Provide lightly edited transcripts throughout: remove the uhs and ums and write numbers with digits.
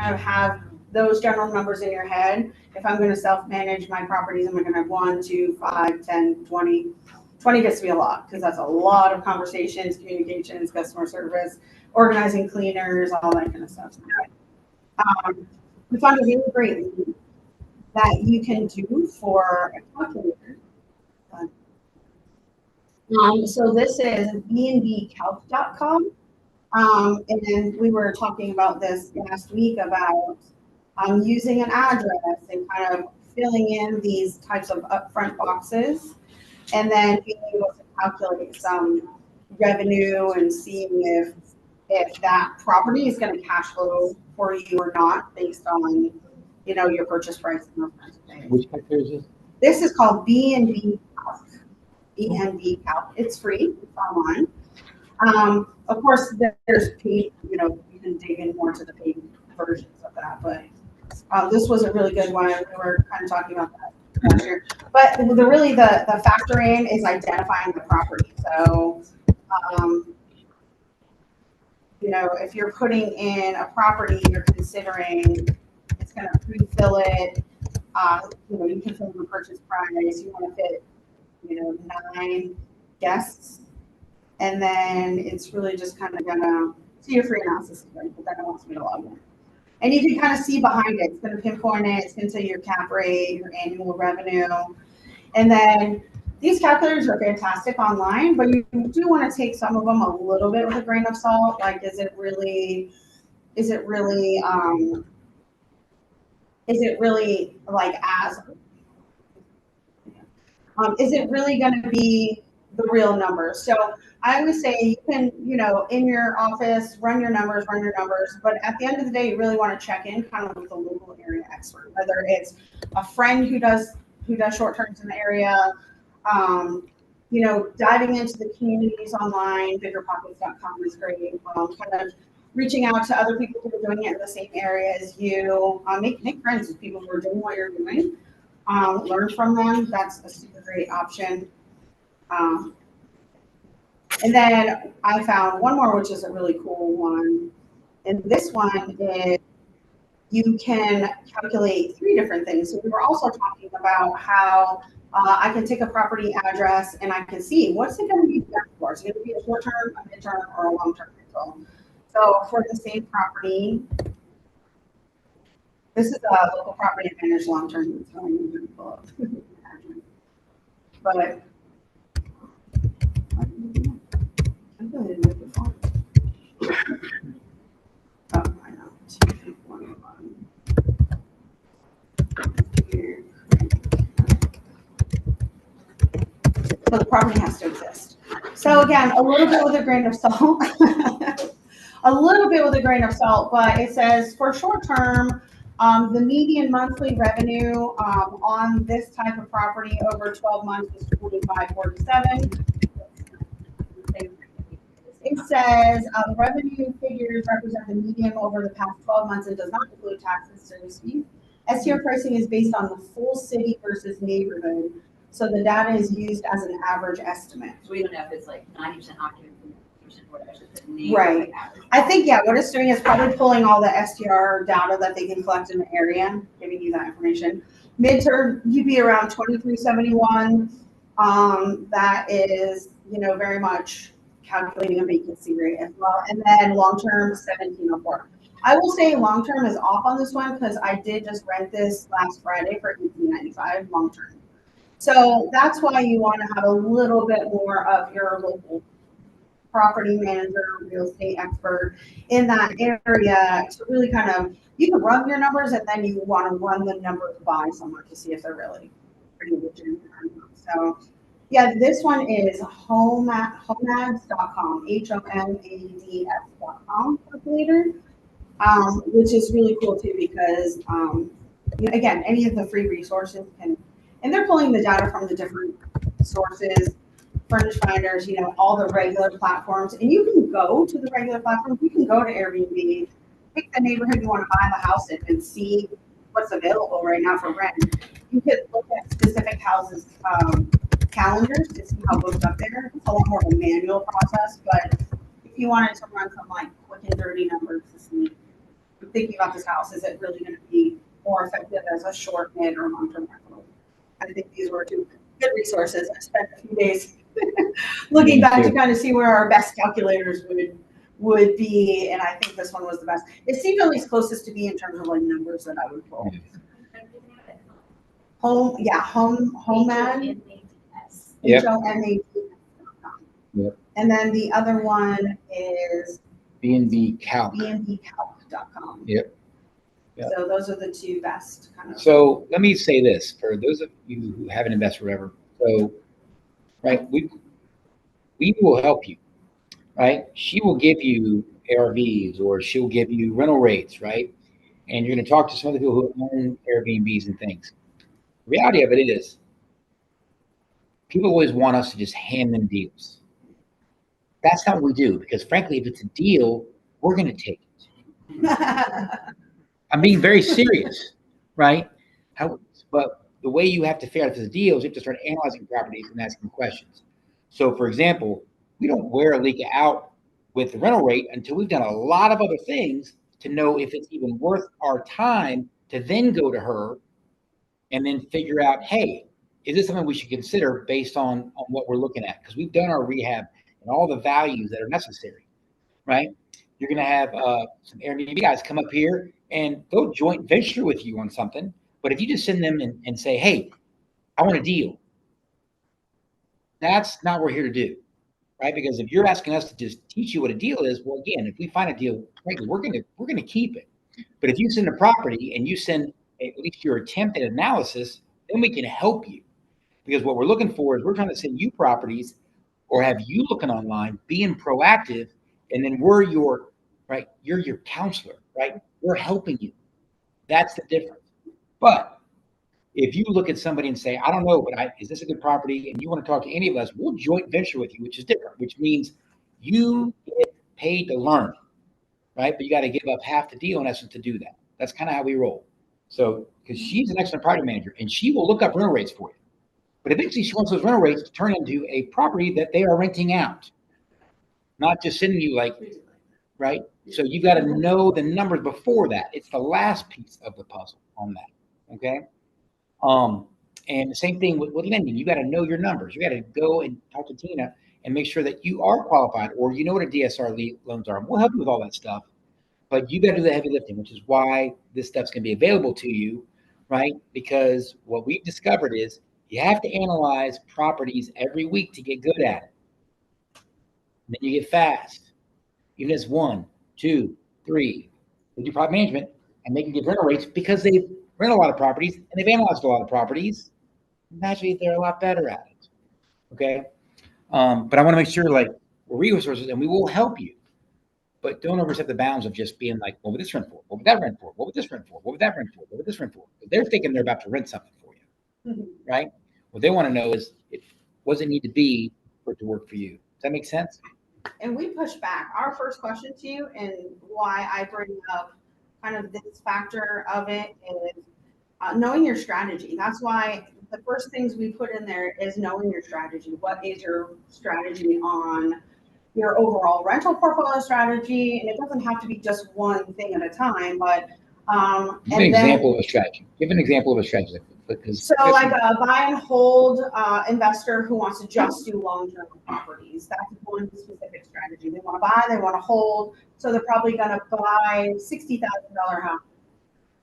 kind of have those general numbers in your head. If I'm going to self-manage my properties, I'm going to have 1, 2, 5, 10, 20. 20 gets to be a lot because that's a lot of conversations, communications, customer service, organizing cleaners, all that kind of stuff. We found a really great lead that you can do for a calculator. So this is bnbcalc.com. And then we were talking about this last week about using an address and kind of filling in these types of upfront boxes, and then being able to calculate some revenue and seeing if that property is going to cash flow for you or not based on your purchase price and those kinds of things. Which calculator is this? This is called BNB Calc. BNB Calc. It's free. It's online. Of course, there's paid. You can dig in more to the paid versions of that, but this was a really good one. We were kind of talking about that last year. But the factor in is identifying the property. So, if you're putting in a property, you're considering it's going to pre-fill it. You can fill the purchase price. You want to fit, 9 guests. And then it's really just kind of gonna see your free analysis is right, but then it wants me to log in. And you can kind of see behind it. It's gonna pinpoint it, it's gonna say your cap rate, your annual revenue. And then these calculators are fantastic online, but you do want to take some of them a little bit with a grain of salt. Like, is it really like is it really gonna be the real numbers? So I always say you can, in your office, run your numbers, but at the end of the day, you really want to check in kind of with a local area expert, whether it's a friend who does short terms in the area, diving into the communities online. Biggerpockets.com is great. Kind of reaching out to other people who are doing it in the same area as you. Make friends with people who are doing what you're doing. Learn from them. That's a super great option. And then I found one more, which is a really cool one. And this one is you can calculate 3 different things. So we were also talking about how I can take a property address and I can see what's it going to be best for. Is it going to be a short-term, a mid-term, or a long-term rental? So for the same property, this is a local property advantage long-term. But I know. So the property has to exist. So again, a little bit with a grain of salt. But it says for short term, the median monthly revenue on this type of property over 12 months is $25.47. It says the revenue figures represent the median over the past 12 months and does not include taxes, service fees. STR pricing is based on the full city versus neighborhood, so the data is used as an average estimate. So we don't know if it's like 90% occupancy, 90% whatever. Right. I think, what it's doing is probably pulling all the STR data that they can collect in the area, giving you that information. Midterm, you'd be around 2371. That is, very much calculating a vacancy rate as well. And then long-term, 1704. I will say long-term is off on this one because I did just rent this last Friday for $18.95 long-term. So that's why you want to have a little bit more of your local property manager, real estate expert in that area to really kind of, you can run your numbers and then you want to run the numbers by someone to see if they're really pretty legit or not. So this one is homads.com, HOMADS.com calculator, which is really cool too because, again, any of the free resources and they're pulling the data from the different sources, Furnish Finders, all the regular platforms, and you can go to the regular platforms. You can go to Airbnb, pick the neighborhood you want to buy the house in and see what's available right now for rent. You could look at specific houses' calendars to see how booked up there. It's a lot more of a manual process, but if you wanted to run some like quick and dirty numbers to see thinking about this house, is it really going to be more effective as a short, mid, or long-term rental? I think these were two good resources. I spent a few days looking back to kind of see where our best calculators would be, and I think this one was the best. It seemed at least closest to me in terms of like numbers that I would pull. HomeMad. Yep. HOMAD. Yep. And then the other one is BNBCalc. bnbcalc.com. Yep. Yep. So those are the two best kind of. So let me say this for those of you who haven't invested or whatever. So, right, we will help you, right? She will give you ARVs or she'll give you rental rates, right? And you're going to talk to some of the people who own Airbnbs and things. The reality of it is, people always want us to just hand them deals. That's not what we do, because frankly, if it's a deal, we're going to take it. I'm being very serious, right? But the way you have to figure out if it's a deal is you have to start analyzing properties and asking questions. So, for example, we don't wear Alika out with the rental rate until we've done a lot of other things to know if it's even worth our time to then go to her and then figure out, hey, is this something we should consider based on what we're looking at? Because we've done our rehab and all the values that are necessary, right? You're going to have some Airbnb guys come up here and they'll joint venture with you on something. But if you just send them and say, hey, I want a deal, that's not what we're here to do, right? Because if you're asking us to just teach you what a deal is, well, again, if we find a deal, frankly, we're gonna keep it. But if you send a property and you send at least your attempt at analysis, then we can help you. Because what we're looking for is we're trying to send you properties or have you looking online, being proactive, and then we're your counselor, right? We're helping you. That's the difference. But if you look at somebody and say, I don't know, but is this a good property? And you want to talk to any of us, we'll joint venture with you, which is different, which means you get paid to learn, right? But you got to give up half the deal in essence to do that. That's kind of how we roll. So, because she's an excellent property manager and she will look up rental rates for you. But eventually she wants those rental rates to turn into a property that they are renting out, not just sending you like, right? So you got to know the numbers before that. It's the last piece of the puzzle on that, okay? And the same thing with lending. You got to know your numbers. You got to go and talk to Tina and make sure that you are qualified or you know what a DSR loans are. We'll help you with all that stuff, but you got to do the heavy lifting, which is why this stuff's going to be available to you, right? Because what we've discovered is you have to analyze properties every week to get good at it. And then you get fast. Even if it's 1, 2, 3. They do property management and they can get rental rates because they rent a lot of properties and they've analyzed a lot of properties. Naturally, they're a lot better at it. Okay. But I want to make sure like we're resources and we will help you, but don't overstep the bounds of just being like, what would this rent for? What would that rent for? What would this rent for? What would that rent for? What would this rent for? They're thinking they're about to rent something for you, right? What they want to know is what does it need to be for it to work for you? Does that make sense? And we push back. Our first question to you and why I bring up kind of this factor of it is knowing your strategy. That's why the first things we put in there is knowing your strategy. What is your strategy on your overall rental portfolio strategy? And it doesn't have to be just one thing at a time, but Give an example of a strategy. Give an example of a strategy. So like a buy and hold investor who wants to just do long-term properties. That's one specific strategy. They want to buy, they want to hold. So they're probably going to buy $60,000 house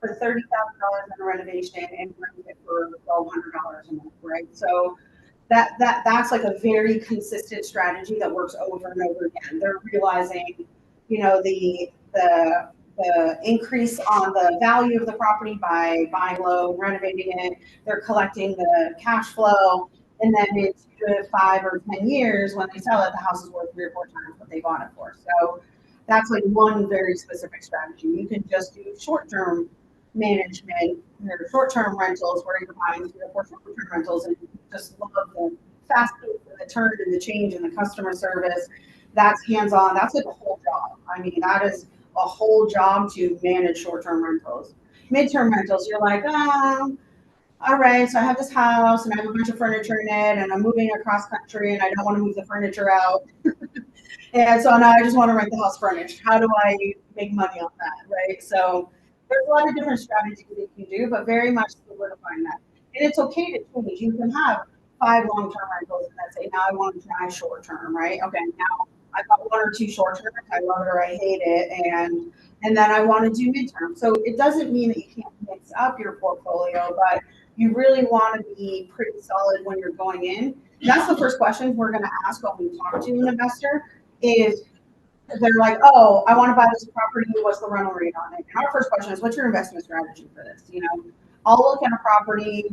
for $30,000 in a renovation and rent it for $1,200 a month, right? So that's like a very consistent strategy that works over and over again. They're realizing, the increase on the value of the property by buying low, renovating it. They're collecting the cash flow, and then it's 5 or 10 years when they sell it, the house is worth 3 or 4 times what they bought it for. So that's like one very specific strategy. You can just do short-term management or short-term rentals where you're buying 3 or 4 short-term rentals and just love the fast pace and the turn and the change and the customer service. That's hands-on. That's like a whole job. I mean, that is a whole job to manage short-term rentals. Mid-term rentals, you're like, all right, so I have this house and I have a bunch of furniture in it and I'm moving across country and I don't want to move the furniture out. And so now I just want to rent the house furnished. How do I make money on that, right? So there's a lot of different strategies that you can do, but very much solidifying that. And it's okay to change. You can have 5 long-term rentals and then say, now I want to try short-term, right? Okay, now I've got 1 or 2 short-term, I love it or I hate it, and then I want to do midterm. So it doesn't mean that you can't mix up your portfolio, but you really want to be pretty solid when you're going in. That's the first question we're going to ask when we talk to an investor is they're like, oh, I want to buy this property. What's the rental rate on it? And our first question is, what's your investment strategy for this? You know, I'll look at a property,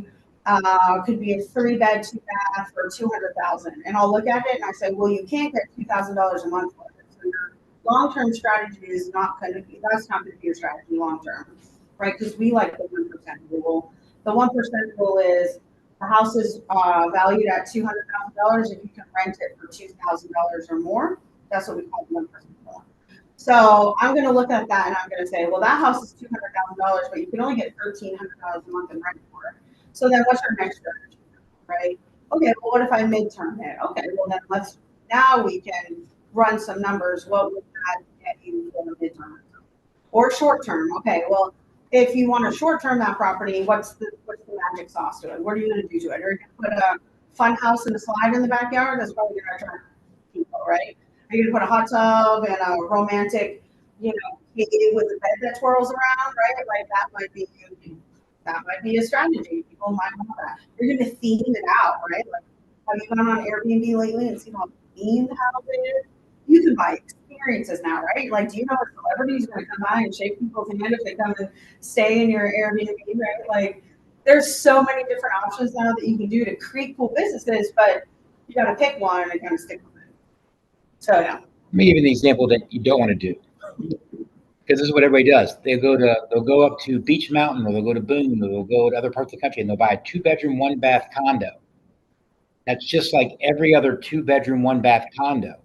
could be a 3-bed, 2-bath for 200,000, and I'll look at it and I say, well, you can't get $2,000 a month for it. So your long-term strategy is not going to be. That's not going to be your strategy long-term, right? Because we like the 1% rule. The 1% rule is the house is valued at $200,000 if you can rent it for $2,000 or more. That's what we call the 1% rule. So I'm going to look at that and I'm going to say, well, that house is $200,000, but you can only get $1,300 a month in rent for it. So then what's your next strategy, right? Okay, well, what if I midterm it? Okay, well then now we can run some numbers. What would that get you for the midterm? Or short term? Okay, well, if you want to short term that property, what's the magic sauce to it? What are you going to do to it? Are you going to put a fun house and a slide in the backyard? That's probably going to attract people, right? Are you going to put a hot tub and a romantic, cave with a bed that twirls around, right? Like that might be a strategy. People might want that. You're going to theme it out, right? Like, have you gone on Airbnb lately and seen how themed house it is? You can buy experiences now, right? Like, do you know a celebrity is going to come by and shake people's hand if they come and stay in your Airbnb, right? Like, there's so many different options now that you can do to create cool businesses, but you got to pick one and kind of stick with it. So, yeah. Let me give you an example that you don't want to do. Because this is what everybody does. They'll go up to Beach Mountain, or they'll go to Boone, or they'll go to other parts of the country, and they'll buy a 2-bedroom, 1-bath condo. That's just like every other 2-bedroom, 1-bath condo.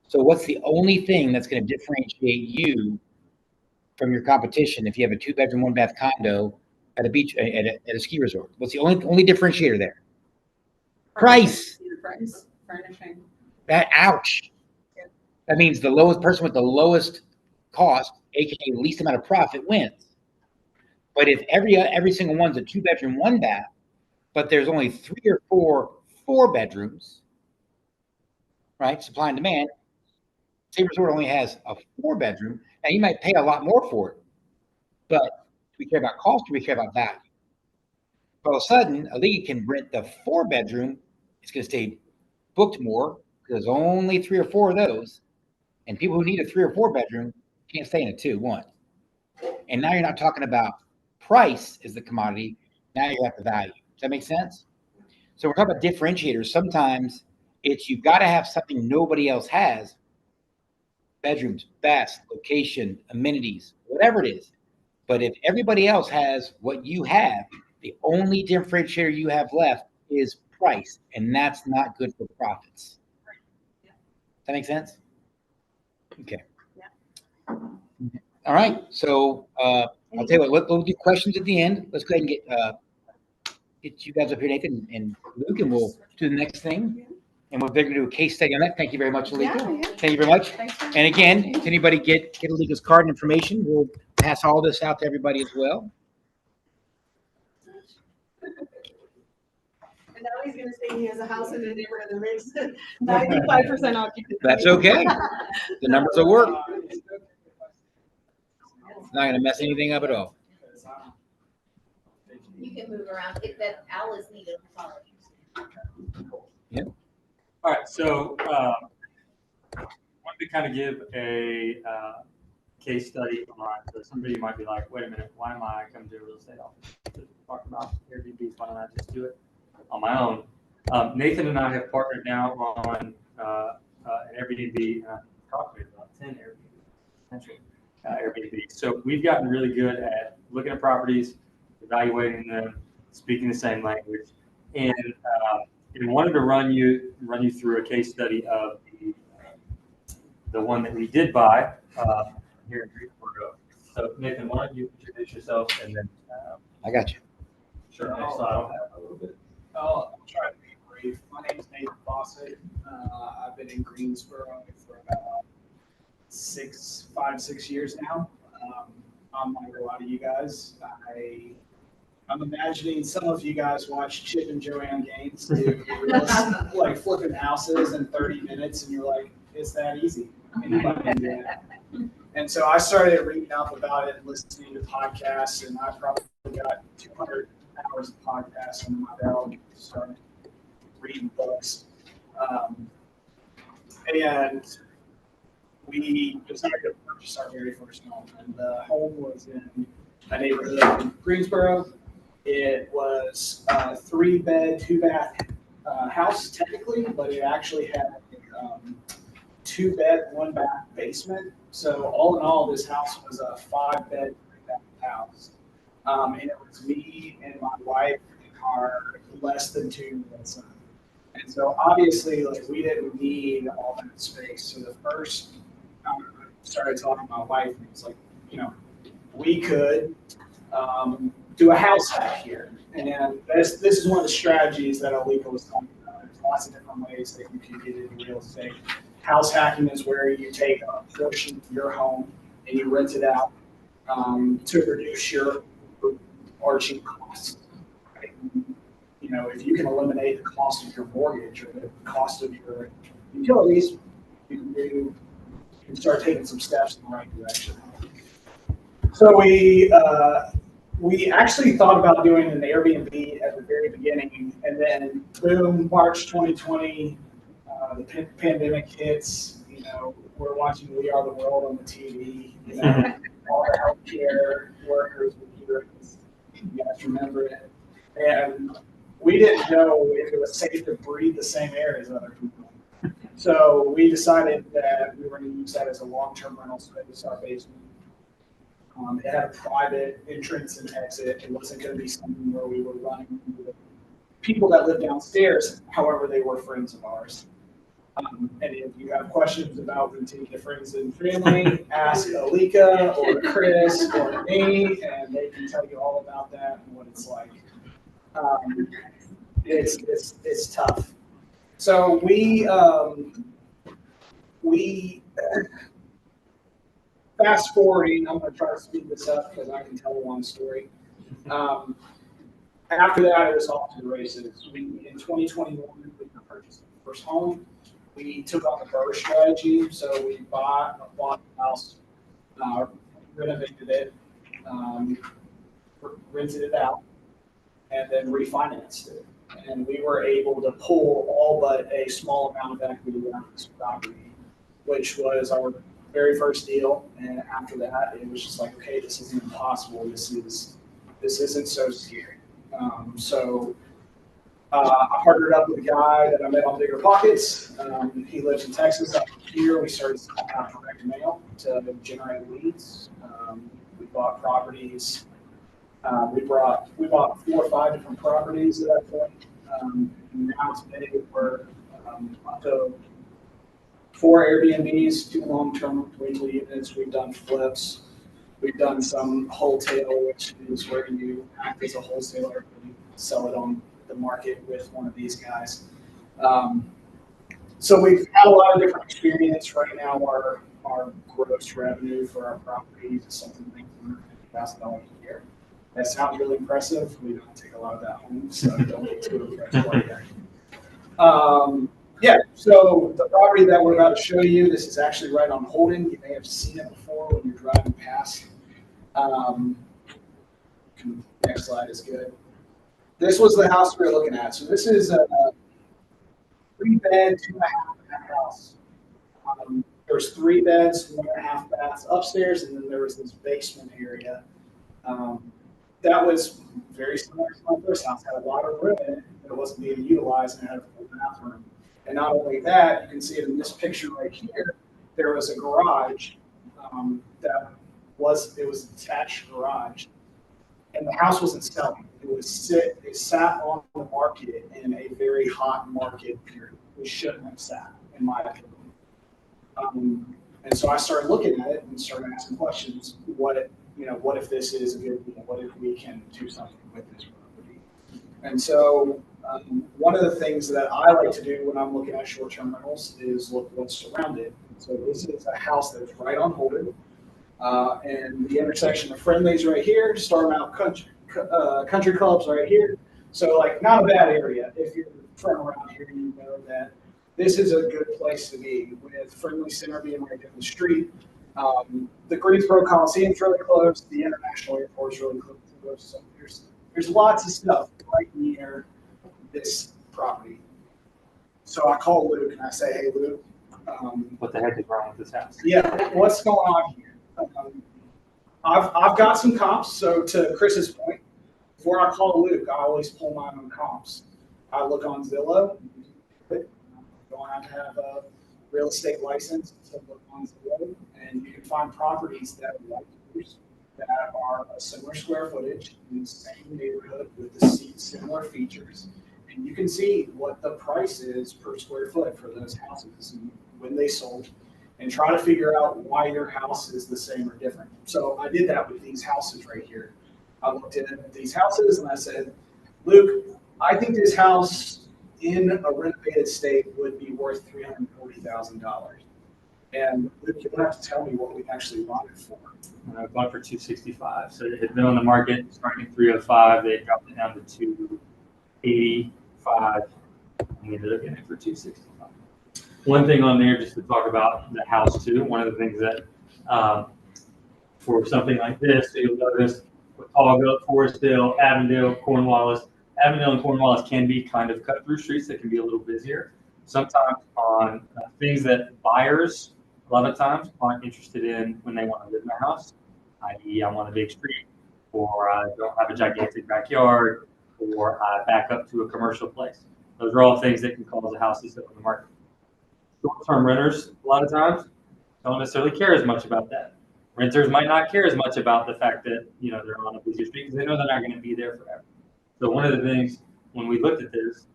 So what's the only thing that's going to differentiate you from your competition if you have a 2-bedroom, 1-bath condo at a beach at a ski resort? What's the only differentiator there? Price. Price. Furnishing. Ouch. That means the lowest person with the lowest cost, aka least amount of profit, wins. But if every single one's a 2-bedroom, 1-bath, but there's only 3 or 4 4-bedrooms, right? Supply and demand. Same resort only has a 4-bedroom. Now you might pay a lot more for it, but do we care about cost or do we care about value? All of a sudden, a league can rent the 4-bedroom. It's going to stay booked more because there's only 3 or 4 of those, and people who need a 3 or 4-bedroom can't stay in a 2-1. And now you're not talking about price as the commodity. Now you're at the value. Does that make sense? So we're talking about differentiators. Sometimes it's you've got to have something nobody else has. Bedrooms, baths, location, amenities, whatever it is. But if everybody else has what you have, the only differentiator you have left is price, and that's not good for profits. Does that make sense? Okay. Yeah. All right. So I'll tell you what, we'll do questions at the end. Let's go ahead and get you guys up here, Nathan and Luke, and we'll do the next thing. And we're going to do a case study on that. Thank you very much, Alika. Yeah. Thank you very much. And again, if anybody get Alika's card information, we'll pass all this out to everybody as well. And now he's going to say he has a house in the neighborhood that makes 95% occupancy. That's okay. The numbers will work. It's not going to mess anything up at all. You can move around if that owl is needed. Yep. All right, so wanted to kind of give a case study on, so somebody might be like, wait a minute, why am I coming to a real estate office to talk about Airbnbs? Why don't I just do it on my own? Nathan and I have partnered now on an Airbnb, probably about 10 Airbnb, potential Airbnb. So we've gotten really good at looking at properties, evaluating them, speaking the same language, and we wanted to run you through a case study of the one that we did buy here in Greensboro. So Nathan, why don't you introduce yourself and then I got you. sure. Next slide. I'll have a little bit. I'll try to be brief. story. My name is Nathan Fawcett. I've been in Greensboro for about 5, 6 years now. I'm like a lot of you guys. I'm imagining some of you guys watch Chip and Joanne Gaines do like flipping houses in 30 minutes, and you're like, it's that easy. Anybody can do it. And so I started reading up about it and listening to podcasts, and I probably got 200 hours of podcasts on my belt. Started reading books. And we decided to purchase our very first home. And the home was in a neighborhood in Greensboro. It was a 3-bed, 2-bath house technically, but it actually had a 2-bed, 1-bath basement. So all in all, this house was a 5-bed, 3-bath house. And it was me and my wife and our less than 2-year-old son. And so obviously, like, we didn't need all that space. So the first time I started talking to my wife, and it's like, we could do a house hack here. And this is one of the strategies that Alika was talking about. There's lots of different ways that you can get into real estate. House hacking is where you take a portion of your home and you rent it out to reduce your arching costs. Right? If you can eliminate the cost of your mortgage or the cost of your utilities, you can start taking some steps in the right direction. So we actually thought about doing an Airbnb at the very beginning, and then boom, March 2020, the pandemic hits. We're watching We Are the World on the TV. All the healthcare workers would hear it. You guys remember it, and we didn't know if it was safe to breathe the same air as other people. So we decided that we were going to use that as a long-term rental space, our basement. It had a private entrance and exit. It wasn't going to be something where we were running into the people that lived downstairs. However, they were friends of ours. And if you have questions about renting to friends and family, ask Alika or Chris or me, and they can tell you all about that and what it's like. It's tough. So we fast forwarding, I'm going to try to speed this up because I can tell a long story. After that, it was off to the races. In 2021, we purchased the first home. We took on the BRRRR strategy, so we bought a house, renovated it, rented it out, and then refinanced it. And we were able to pull all but a small amount of equity out of this property, which was our very first deal. And after that, it was just like, okay, this isn't impossible. This isn't so scary. I partnered up with a guy that I met on Bigger Pockets. He lives in Texas. Up here, we started sending out direct mail to generate leads. We bought properties. We bought 4 or 5 different properties at that point. Now today we're up to 4 Airbnbs, 2 long-term rental units. We've done flips. We've done some wholesale, which is where you act as a wholesaler and sell it on the market with one of these guys. So we've had a lot of different experience. Right now, our gross revenue for our properties is something like $150,000 a year. That sounds really impressive. We don't take a lot of that home, so don't get too impressed by that. Yeah, so the property that we're about to show you, this is actually right on Holden. You may have seen it before when you're driving past. Next slide is good. This was the house we were looking at. So this is a 3-bed, 2.5-bath house. There's 3 beds, 1.5 baths upstairs, and then there was this basement area. That was very similar to my first house. It had a lot of room in it, but it wasn't being utilized, and it had a full bathroom. And not only that, you can see it in this picture right here. There was a garage it was an attached garage, and the house wasn't selling. It sat on the market in a very hot market period. It shouldn't have sat, in my opinion. And so I started looking at it and started asking questions. What if this is a good deal? What if we can do something with this property? And so One of the things that I like to do when I'm looking at short-term rentals is look what's around it. So this is a house that's right on Holden. And the intersection of Friendly's right here, Starmount Country Club's right here. So like not a bad area. If you're from around here, you know that this is a good place to be with Friendly Center being right down the street. The Greensboro Coliseum's really close. The International Airport's really close. So there's lots of stuff right near this property. So I call Luke and I say, hey Luke, What the heck is wrong with this house? yeah, what's going on here? I've got some comps. So to Chris's point, before I call Luke, I always pull my own comps. I look on Zillow. You don't have to have a real estate license to look on Zillow, and you can find properties that are like yours that are a similar square footage in the same neighborhood with the similar features, and you can see what the price is per square foot for those houses and when they sold, and try to figure out why your house is the same or different. So I did that with these houses right here. I looked at these houses and I said, Luke, I think this house in a renovated state would be worth $340,000. And Luke, you'll have to tell me what we actually bought it for. I bought for 265. So it had been on the market starting at 305. They dropped it down to 285. And we ended up getting it for 265. One thing on there, just to talk about the house too. One of the things that for something like this, you'll notice Watauga, Forestville, Avondale, Cornwallis. Avondale and Cornwallis can be kind of cut through streets that can be a little busier. Sometimes on things that buyers a lot of times aren't interested in when they want to live in their house, i.e. I'm on a big street, or I don't have a gigantic backyard, or I back up to a commercial place. Those are all things that can cause a house to sit on the market. Short-term renters, a lot of times, don't necessarily care as much about that. Renters might not care as much about the fact that they're on a busy street because they know they're not going to be there forever. So one of the things when we looked at this,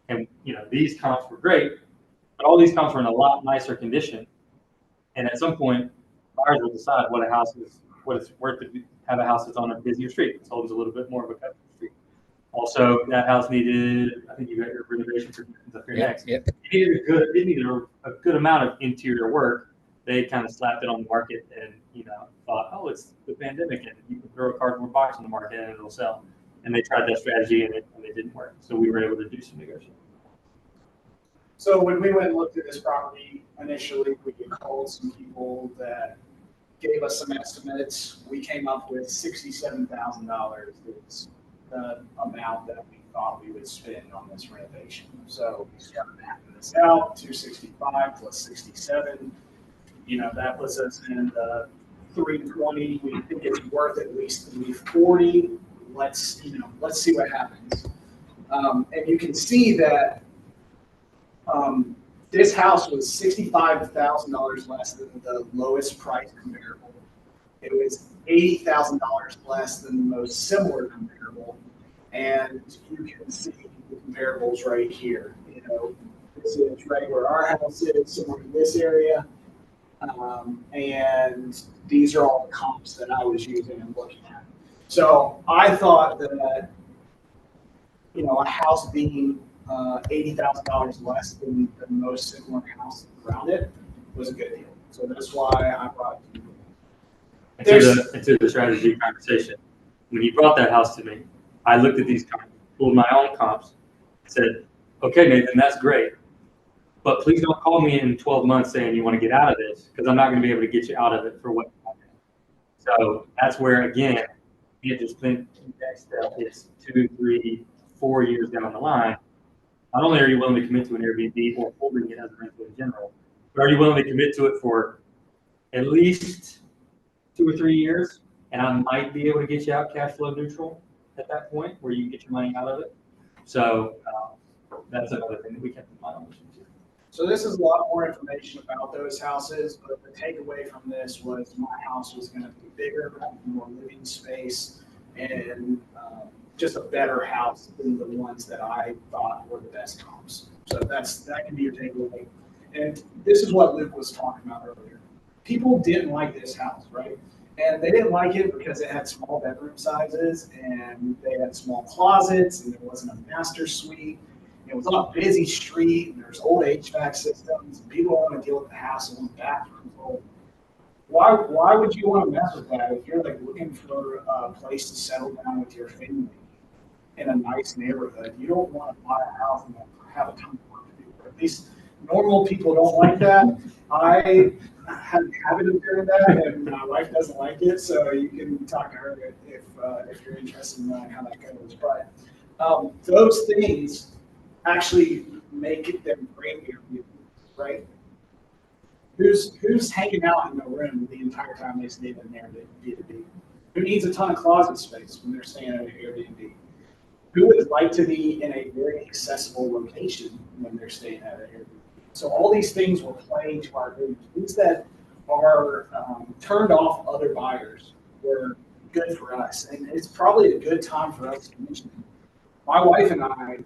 and these comps were great, but all these comps were in a lot nicer condition. And at some point, buyers will decide what it's worth to have a house that's on a busier street. It's always a little bit more of a cut street. Also, that house needed, I think you got your renovation for up here next. Yep. It needed a good amount of interior work. They kind of slapped it on the market and thought, oh, it's the pandemic and you can throw a cardboard box on the market and it'll sell. And they tried that strategy and it didn't work. So we were able to do some negotiation. So when we went and looked at this property initially, we called some people that gave us some estimates. We came up with $67,000 is the amount that we thought we would spend on this renovation. So we started mapping this out, 265 plus 67. That puts us in the 320. We think it's worth at least 340. Let's see what happens. And you can see that this house was $65,000 less than the lowest price comparable. It was $80,000 less than the most similar comparable. And you can see the comparables right here. This is right where our house is, somewhere in this area. And these are all the comps that I was using and looking at. So I thought that, a house being $80,000 less than the most similar house around it was a good deal. So that's why I brought it to you. Into the strategy conversation. When you brought that house to me, I looked at these comps, pulled my own comps, said, okay, Nathan, that's great. But please don't call me in 12 months saying you want to get out of this because I'm not going to be able to get you out of it for what you want. So that's where, again, you just think next step is 2, 3, 4 years down the line. Not only are you willing to commit to an Airbnb or holding it as a rental in general, but are you willing to commit to it for at least 2 or 3 years? And I might be able to get you out cash flow neutral at that point where you can get your money out of it. So that's another thing that we kept in mind on this one too. So this is a lot more information about those houses, but the takeaway from this was my house was going to be bigger, more living space, and just a better house than the ones that I thought were the best comps. So that can be your takeaway. And this is what Luke was talking about earlier. People didn't like this house, right? And they didn't like it because it had small bedroom sizes and they had small closets and there wasn't a master suite. It was on a busy street and there's old HVAC systems and people don't want to deal with the hassle and bathrooms. Well, why would you want to mess with that if you're like looking for a place to settle down with your family in a nice neighborhood? You don't want to buy a house and have a ton of work to do. Or at least normal people don't like that. I have a habit of doing that, and my wife doesn't like it, so you can talk to her if you're interested in knowing how that goes. But those things actually make them great Airbnb, right? Who's hanging out in the room the entire time they stay in Airbnb? Who needs a ton of closet space when they're staying at an Airbnb? Who would like to be in a very accessible location when they're staying at an Airbnb? So all these things were playing to our advantage. Things that are turned off other buyers were good for us, and it's probably a good time for us to mention it. My wife and I,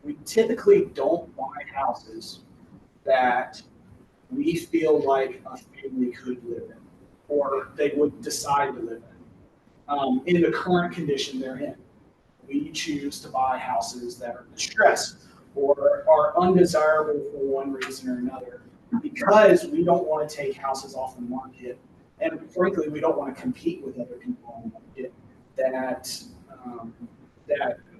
we typically don't buy houses that we feel like a family could live in, or they would decide to live in the current condition they're in. We choose to buy houses that are distressed or are undesirable for one reason or another, because we don't want to take houses off the market, and frankly, we don't want to compete with other people on the market that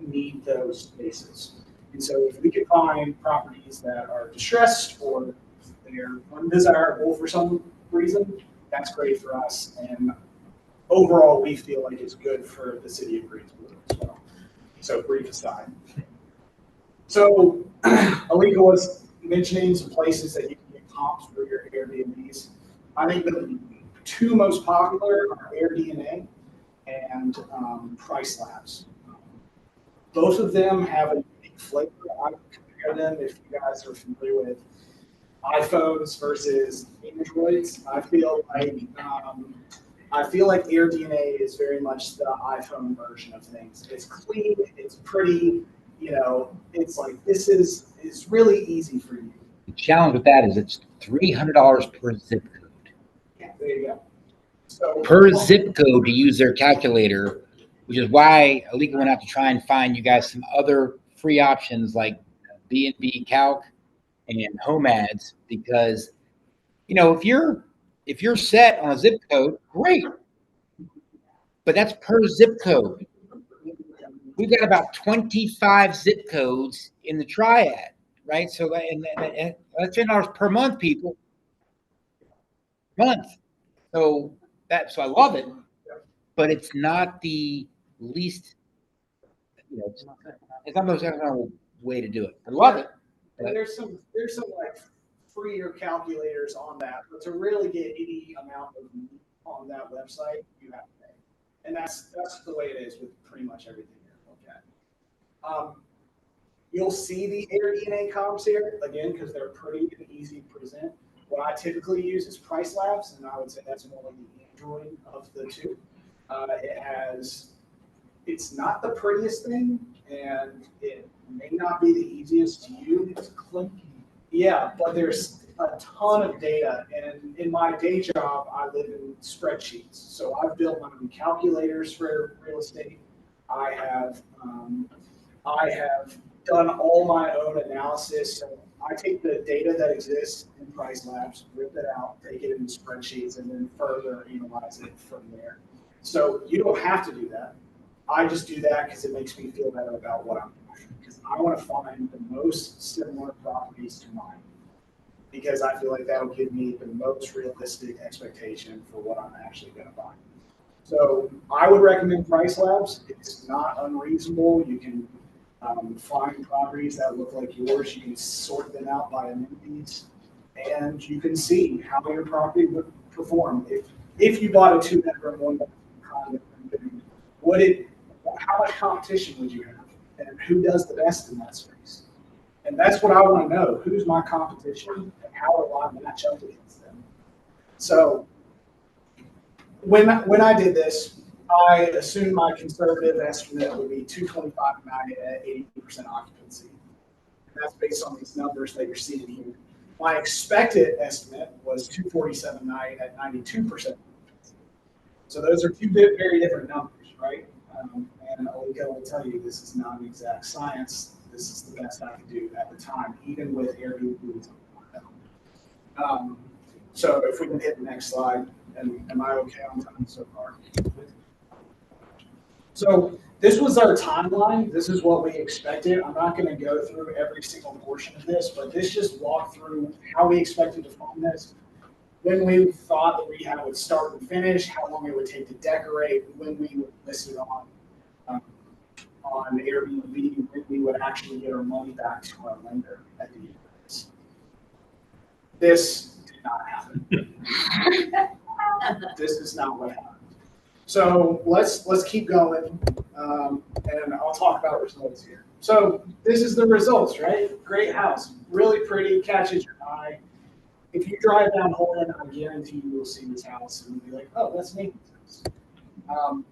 need those spaces. And so, if we can find properties that are distressed or they're undesirable for some reason, that's great for us. And overall, we feel like it's good for the city of Greensboro as well. So, brief aside. So, Alika was mentioning some places that you can get comps for your Airbnbs. I think the two most popular are AirDNA and Price Labs. Both of them have a unique flavor. I would compare them if you guys are familiar with iPhones versus Androids. I feel like AirDNA is very much the iPhone version of things. It's clean, it's pretty. It's like this is really easy for you. The challenge with that is it's $300 per zip code. Yeah, there you go. So Per zip code to use their calculator, which is why Alika went out to try and find you guys some other free options like B&B Calc and Home Ads, because if you're set on a zip code, great, but that's per zip code. We've got about 25 zip codes in the triad, right? So and that's $10 per month, people. Month. So I love it, but it's not the least. It's not the most economical way to do it. I love it. And there's some like freer calculators on that, but to really get any amount of meat on that website, you have to pay. And that's the way it is with pretty much everything you're looking at. You'll see the AirDNA comps here again because they're pretty and easy to present. What I typically use is Price Labs, and I would say that's more like the Android of the two. It's not the prettiest thing, and it may not be the easiest to use. It's clunky. Yeah, but there's a ton of data, and in my day job, I live in spreadsheets. So I've built my own calculators for real estate. I have done all my own analysis. So I take the data that exists in Price Labs, rip it out, take it into spreadsheets, and then further analyze it from there. So you don't have to do that. I just do that because it makes me feel better about what I'm doing. Because I want to find the most similar properties to mine. Because I feel like that'll give me the most realistic expectation for what I'm actually going to buy. So I would recommend Price Labs. It's not unreasonable. You can find properties that look like yours. You can sort them out by amenities, and you can see how your property would perform. If you bought a 2-bedroom, 1-bedroom condo, how much competition would you have, and who does the best in that space? And that's what I want to know. Who's my competition, and how will I match up against them? So when I did this, I assumed my conservative estimate would be $225 a night at 80% occupancy. And that's based on these numbers that you're seeing here. My expected estimate was $247 a night at 92% occupancy. So those are two very different numbers, right? And Alika will tell you this is not an exact science. This is the best I could do at the time, even with Airbnb. So if we can hit the next slide, and am I okay on time so far? So this was our timeline. This is what we expected. I'm not going to go through every single portion of this, but this just walked through how we expected to fund this, when we thought the rehab would start and finish, how long it would take to decorate, when we would list it on Airbnb, when we would actually get our money back to our lender at the end of this. This did not happen. This is not what happened. So let's keep going, and I'll talk about results here. So this is the results, right? Great house, really pretty, catches your eye. If you drive down Holden, I guarantee you will see this house and you'll be like, oh, that's Nathan's house.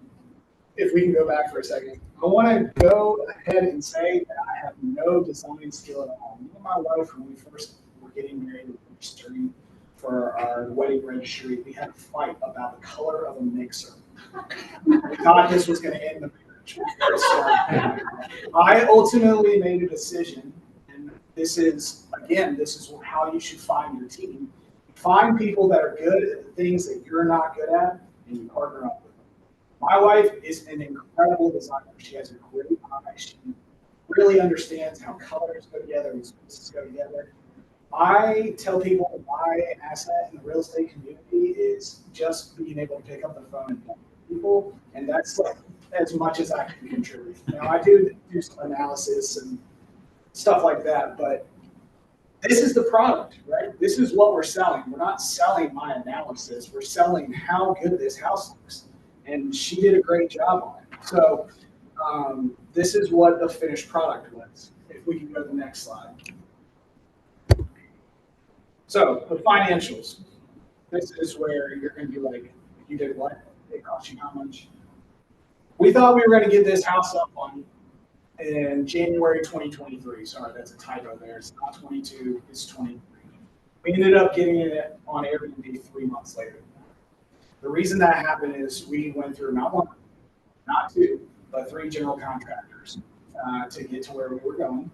If we can go back for a second, I want to go ahead and say that I have no design skill at all. Me and my wife, when we first were getting married and registering for our wedding registry, we had a fight about the color of a mixer. We thought this was going to end the marriage. I ultimately made a decision. This is, again, this is how you should find your team. Find people that are good at the things that you're not good at, and you partner up with them. My wife is an incredible designer. She has a great eye. She really understands how colors go together and spaces go together. I tell people my asset in the real estate community is just being able to pick up the phone and talk to people, and that's like as much as I can contribute. Now, I do some analysis and stuff like that, but this is the product, right? This is what we're selling. We're not selling my analysis. We're selling how good this house looks. And she did a great job on it. So this is what the finished product was. If we can go to the next slide. So the financials. This is where you're going to be like, you did what? It cost you how much? We thought we were going to get this house up on in January 2023. Sorry, that's a typo there. It's not 22, it's 23. We ended up getting it on Airbnb 3 months later. The reason that happened is we went through not one, not two, but 3 general contractors to get to where we were going.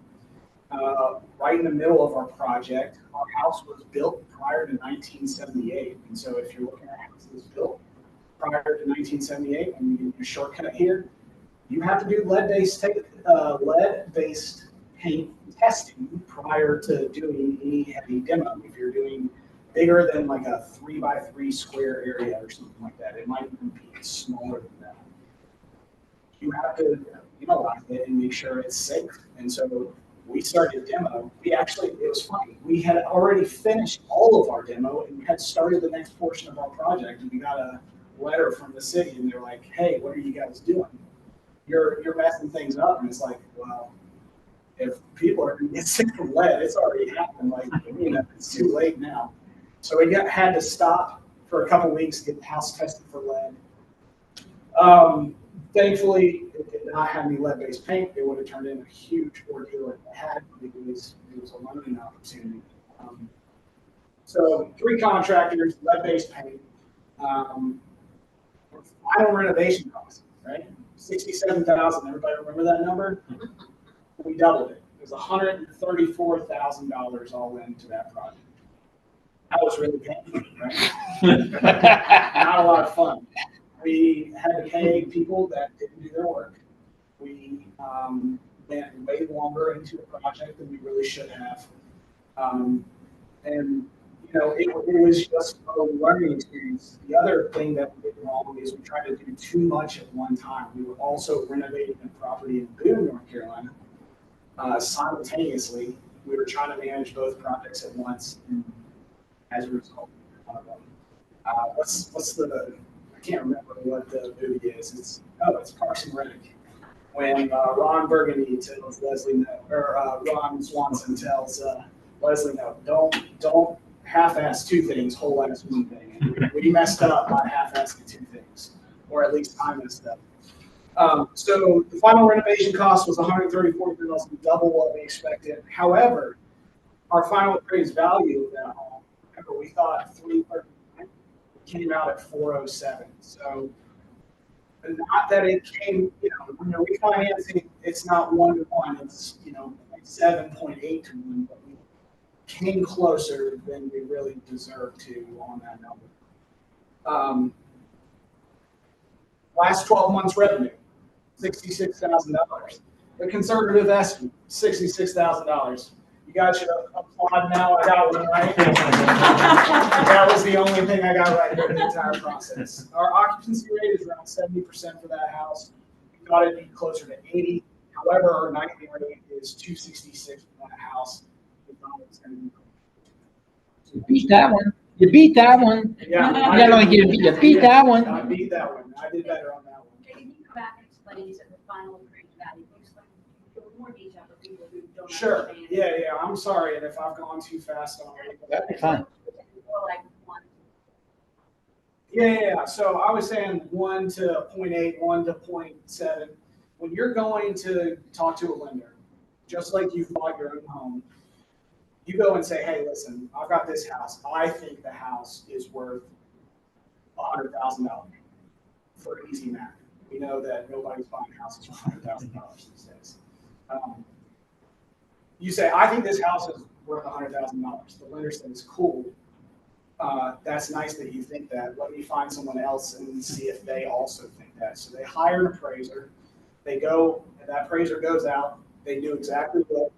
Right in the middle of our project, our house was built prior to 1978. And so if you're looking at houses built prior to 1978, and you do a shortcut here, you have to do lead-based paint testing prior to doing any heavy demo. If you're doing bigger than like a 3x3 square area or something like that, it might even be smaller than that. You have to analyze it and make sure it's safe. And so we started demo. It was funny. We had already finished all of our demo and we had started the next portion of our project, and we got a letter from the city, and they're like, hey, what are you guys doing? You're messing things up. And it's like, well, if people are going to get sick from lead, it's already happened. Like, it's too late now. So we had to stop for a couple weeks to get the house tested for lead. Thankfully, it did not have any lead-based paint. It would have turned in a huge ordeal if it had, because it was a learning opportunity. So 3 contractors, lead-based paint. Final renovation cost, right? $67,000. Everybody remember that number? We doubled it. It was $134,000 all into that project. That was really painful, right? Not a lot of fun. We had to pay people that didn't do their work. We went way longer into the project than we really should have. It was just a learning experience. The other thing that we did wrong is we tried to do too much at one time. We were also renovating a property in Boone, North Carolina. Simultaneously, we were trying to manage both projects at once, and as a result, I can't remember what the movie is. It's Parks and Rec. When Ron Burgundy tells Leslie no, or Ron Swanson tells Leslie no, don't half-ass 2 things, whole-ass 1 thing. And we messed up by half-assing 2 things, or at least I messed up. So the final renovation cost was $134,000, double what we expected. However, our final appraised value of that home, remember, we thought $339,000, came out at 407. So not that it came, when you're refinancing, it's not 1-to-1, it's, 0.7, 0.8 to 1, but we came closer than we really deserve to on that number. Last 12 months revenue, $66,000. The conservative estimate, $66,000. You guys should applaud now. I got one right. That was the only thing I got right during the entire process. Our occupancy rate is around 70% for that house. We thought it'd be closer to 80. However, our nightly rate is 266 for that house. We thought it was going to be You beat that one. You beat that one. Yeah, You not only you beat that one. I beat that one. I did better on that one. Can you go back and explain, you said the final agreement value, can you explain in more detail for people who don't Sure. understand? Yeah. I'm sorry, and if I've gone too fast on it. That'd be fine. Or like one. Yeah. So I was saying 1 to 0.8, 1 to 0.7. When you're going to talk to a lender, just like you bought your own home, you go and say, hey, listen, I've got this house. I think the house is worth $100,000 for easy math. We know that nobody's buying houses for $100,000 these days. You say, I think this house is worth $100,000. The lender says, cool. That's nice that you think that. Let me find someone else and see if they also think that. So they hire an appraiser. They go, and that appraiser goes out. They do exactly what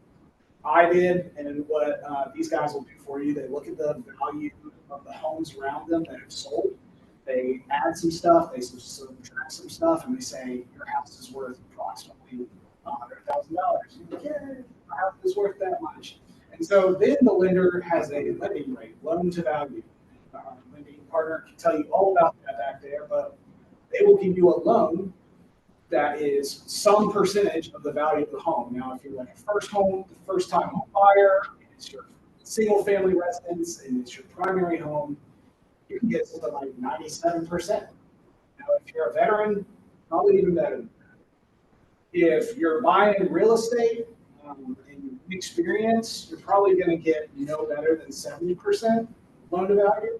I did and what these guys will do for you. They look at the value of the homes around them that have sold. They add some stuff, they subtract some stuff, and they say, your house is worth approximately $100,000. Yeah, my house is worth that much. And so then the lender has a lending rate, loan to value. Lending partner can tell you all about that back there, but they will give you a loan that is some percentage of the value of the home. Now, if you're like a first time home buyer, it's your single family residence, and it's your primary home, you can get something like 97%. Now, if you're a veteran, probably even better than that. If you're buying real estate and experience, you're probably going to get no better than 70% loan to value.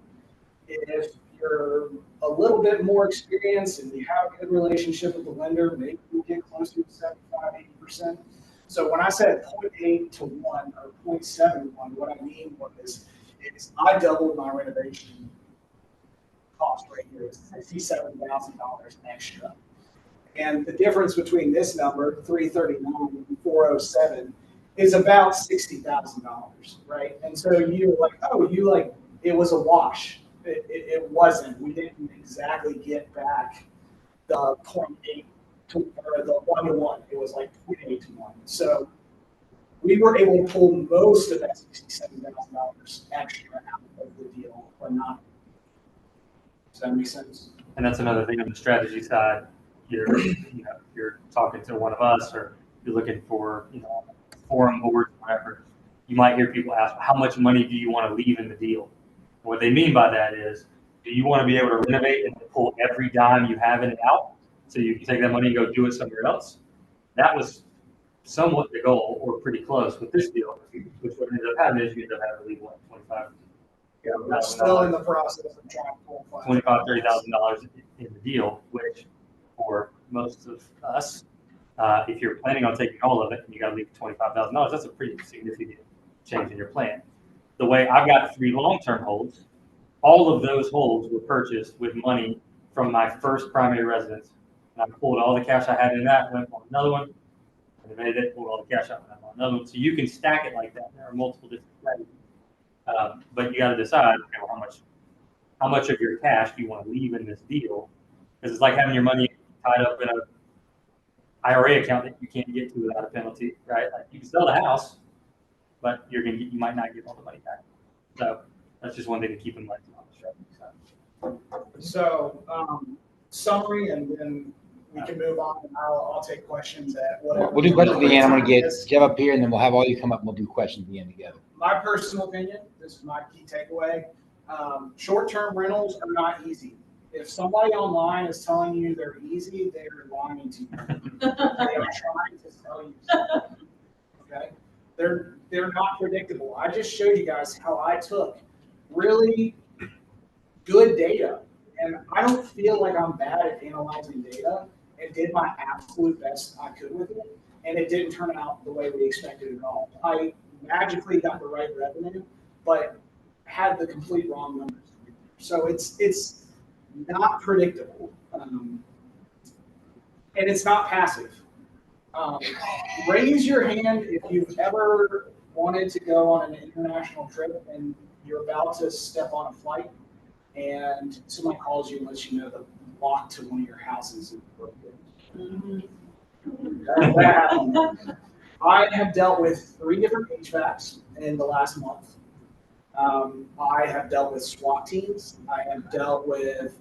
If you're a little bit more experienced and you have a good relationship with the lender, maybe you'll get closer to 75, 80%. So when I said 0.8 to 1 or 0.71, what I mean is I doubled my renovation cost right here. It's $67,000 extra. And the difference between this number, 339 and 407, is about $60,000, right? And so you're like, it was a wash. It wasn't. We didn't exactly get back the 0.8 to, or the 1 to 1. It was like 0.8 to 1. So we were able to pull most of that $67,000 extra out of the deal, or not. Does that make sense? And that's another thing on the strategy side. You're talking to one of us, or you're looking for, forum boards, whatever. You might hear people ask, how much money do you want to leave in the deal? And what they mean by that is, do you want to be able to renovate and pull every dime you have in and out, so you can take that money and go do it somewhere else? That was somewhat the goal, or pretty close with this deal, which what ended up happening is you end up having to leave $25,000. Yeah, we're still in the process of trying to pull $30,000 in the deal, which for most of us, if you're planning on taking all of it and you got to leave $25,000, that's a pretty significant change in your plan. The way I've got 3 long-term holds, all of those holds were purchased with money from my first primary residence. And I pulled all the cash I had in that, went on another one, renovated it, pulled all the cash out, went on another one. So you can stack it like that. There are multiple different strategies. But you got to decide, okay, well, how much of your cash do you want to leave in this deal? Because it's like having your money tied up in an IRA account that you can't get to without a penalty, right? Like you can sell the house, but you might not get all the money back. So that's just one thing to keep in mind on the strategy. So summary, and then we can move on, and I'll take questions at whatever. We'll do questions at the end. I'm going to get Jeff up here, and then we'll have all you come up and we'll do questions at the end together. My personal opinion, this is my key takeaway, short-term rentals are not easy. If somebody online is telling you they're easy, they're lying to you. They are trying to sell you something. Okay? They're not predictable. I just showed you guys how I took really good data. And I don't feel like I'm bad at analyzing data, and did my absolute best I could with it. And it didn't turn out the way we expected at all. I magically got the right revenue, but had the complete wrong numbers. So it's not predictable. And it's not passive. Raise your hand if you've ever wanted to go on an international trip and you're about to step on a flight and someone calls you and lets you know the lock to one of your houses is broken. That happened. I have dealt with 3 different HVACs in the last month. I have dealt with SWAT teams. I have dealt with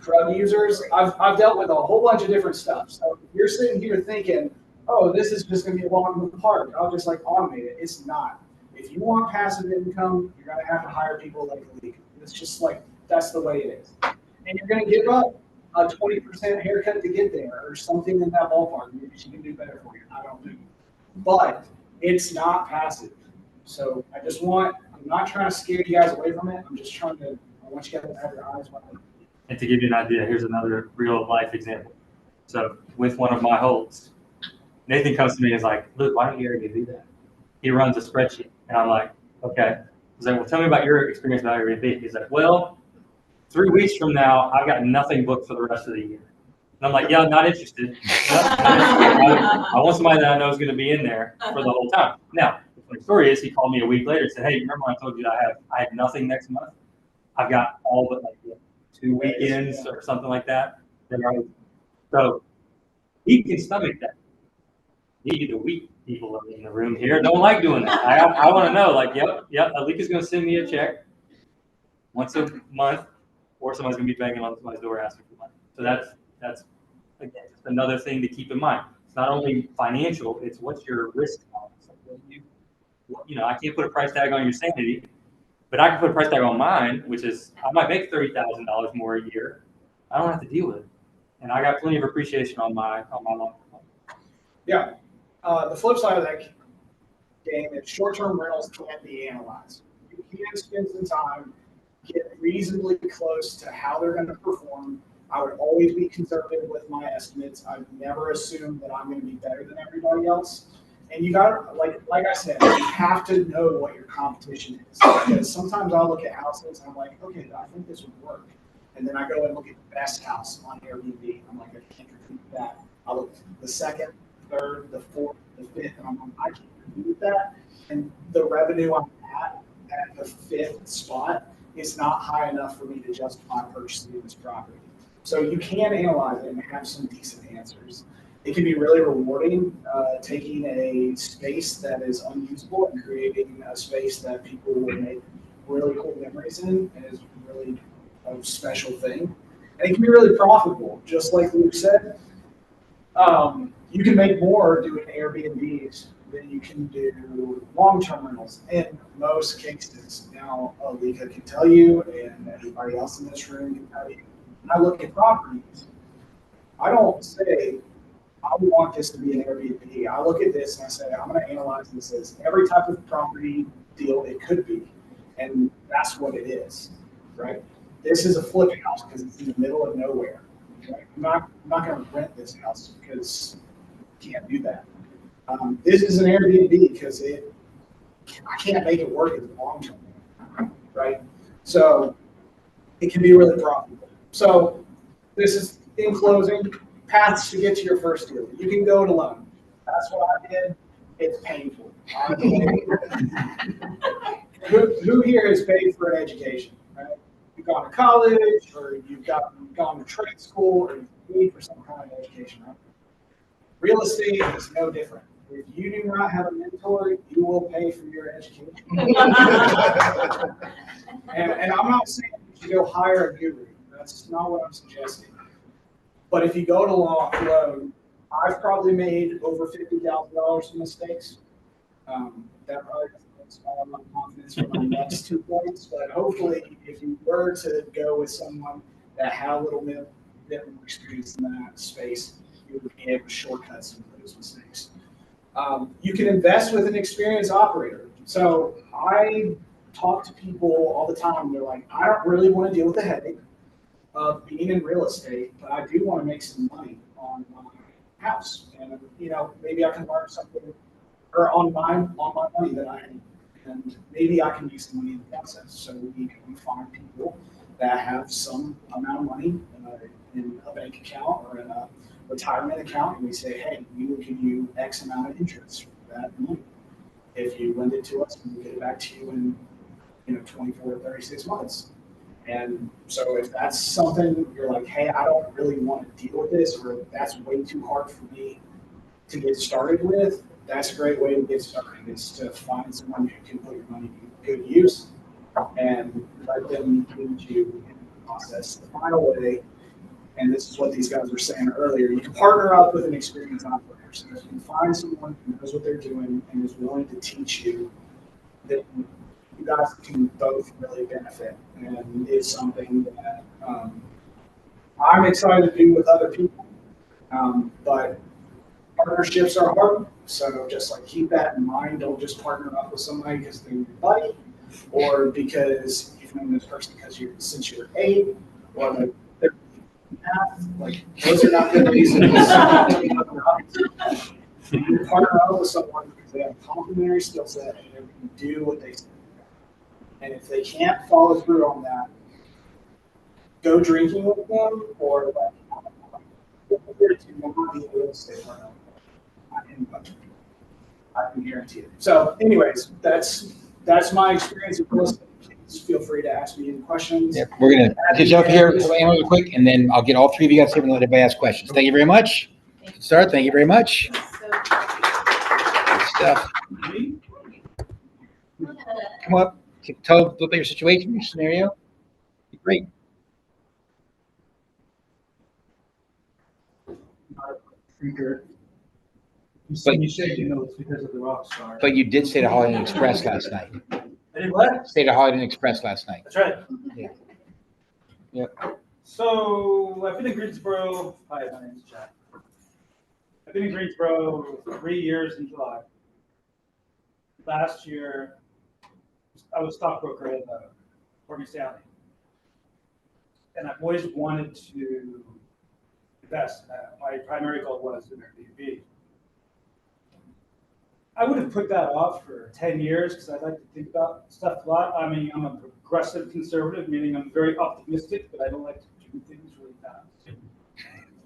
drug users. I've dealt with a whole bunch of different stuff. So if you're sitting here thinking, oh, this is just going to be a walk in the park, I'll just like automate it. It's not. If you want passive income, you're going to have to hire people like Alika. It's just like, that's the way it is. And you're going to give up a 20% haircut to get there or something in that ballpark. Maybe she can do better for you. I don't know. But it's not passive. So I'm not trying to scare you guys away from it. I want you guys to have your eyes wide open. And to give you an idea, here's another real life example. So with one of my holds, Nathan comes to me and is like, Luke, why don't you Airbnb that? He runs a spreadsheet. And I'm like, okay. He's like, well, tell me about your experience about Airbnb. He's like, well, 3 weeks from now, I've got nothing booked for the rest of the year. And I'm like, yeah, not interested. I want somebody that I know is going to be in there for the whole time. Now, the funny story is he called me a week later and said, hey, remember I told you that I had nothing next month? I've got all but like 2 weekends or something like that. So he can stomach that. The weak people in the room here don't like doing that. I want to know, like, yep, Alika's going to send me a check once a month, or somebody's going to be banging on somebody's door asking for money. So that's again just another thing to keep in mind. It's not only financial; it's what's your risk tolerance. I can't put a price tag on your sanity, but I can put a price tag on mine, which is I might make $30,000 more a year. I don't have to deal with it, and I got plenty of appreciation on my loan. Yeah. The flip side of that game is short-term rentals can't be analyzed. You can spend some time, get reasonably close to how they're going to perform. I would always be conservative with my estimates. I've never assumed that I'm going to be better than everybody else. And you got, like I said, you have to know what your competition is. Because sometimes I'll look at houses and I'm like, okay, I think this would work. And then I go and look at the best house on Airbnb. I'm like, I can't repeat that. I look at the second, third, the fourth, the fifth, and I'm like, I can't repeat that. And the revenue I'm at the 5th spot is not high enough for me to justify purchasing this property. So you can analyze it and have some decent answers. It can be really rewarding taking a space that is unusable and creating a space that people will make really cool memories in and is really a special thing. And it can be really profitable, just like Luke said. You can make more doing Airbnbs than you can do long-term rentals in most cases. Now, Alika can tell you, and everybody else in this room can tell you, when I look at properties, I don't say, I want this to be an Airbnb. I look at this and I say, I'm going to analyze this as every type of property deal it could be. And that's what it is, right? This is a flip house because it's in the middle of nowhere. Right? I'm not going to rent this house because you can't do that. This is an Airbnb because I can't make it work as long term, right? So it can be really profitable. So this is, in closing, paths to get to your first deal. You can go it alone. That's what I did. It's painful. Who here has paid for an education? Right? You've gone to college, or you've gone to trade school, or you've paid for some kind of education. Right? Real estate is no different. If you do not have a mentor, you will pay for your education. and I'm not saying you should go hire a guru. That's not what I'm suggesting. But if you go to loan, I've probably made over $50,000 in mistakes. That probably doesn't inspire my confidence for my next 2 points. But hopefully, if you were to go with someone that had a little bit more experience in that space, you would be able to shortcut some of those mistakes. You can invest with an experienced operator. So I talk to people all the time. They're like, I don't really want to deal with the headache of being in real estate, but I do want to make some money on my house. And, maybe I can learn something or on my money that I need. And maybe I can make some money in the process. So we find people that have some amount of money in a bank account or in a retirement account, and we say, hey, we will give you X amount of interest for that money. If you lend it to us, we'll get it back to you in 24 to 36 months. And so if that's something you're like, hey, I don't really want to deal with this, or that's way too hard for me to get started with, that's a great way to get started, is to find someone who can put your money to good use and let them lead you in the process. The final way, and this is what these guys were saying earlier, you can partner up with an experienced operator. So if you can find someone who knows what they're doing and is willing to teach you, then you guys can both really benefit. And it's something that I'm excited to do with other people. But partnerships are hard. So just like keep that in mind. Don't just partner up with somebody because they're your buddy, or because you've known this person since you're 8, or like they're math. Like those are not good reasons. You partner up with someone because they have a complementary skill set and they can do what they say. And if they can't follow through on that, go drinking with them, or like to not be a real estate partner. I can guarantee it. So, anyways, that's my experience with real estate. Please feel free to ask me any questions. Yeah, we're gonna get you up here real quick, and then I'll get all 3 of you guys here and let everybody ask questions. Thank you very much. Start. Thank you very much. Good stuff. Come up. Tell a little bit your situation, your scenario. Great. You said it's because of the rock star. But you did stay at Holiday Inn Express last night. I did what? Stayed at Holiday Inn Express last night. That's right. Yeah. Yep. So I've been in Greensboro. Hi, my name's Jack. I've been in Greensboro 3 years in July. Last year, I was a stockbroker at Morgan Stanley. And I've always wanted to invest. My primary goal was in Airbnb. I would have put that off for 10 years because I like to think about stuff a lot. I mean, I'm a progressive conservative, meaning I'm very optimistic, but I don't like to do things really fast.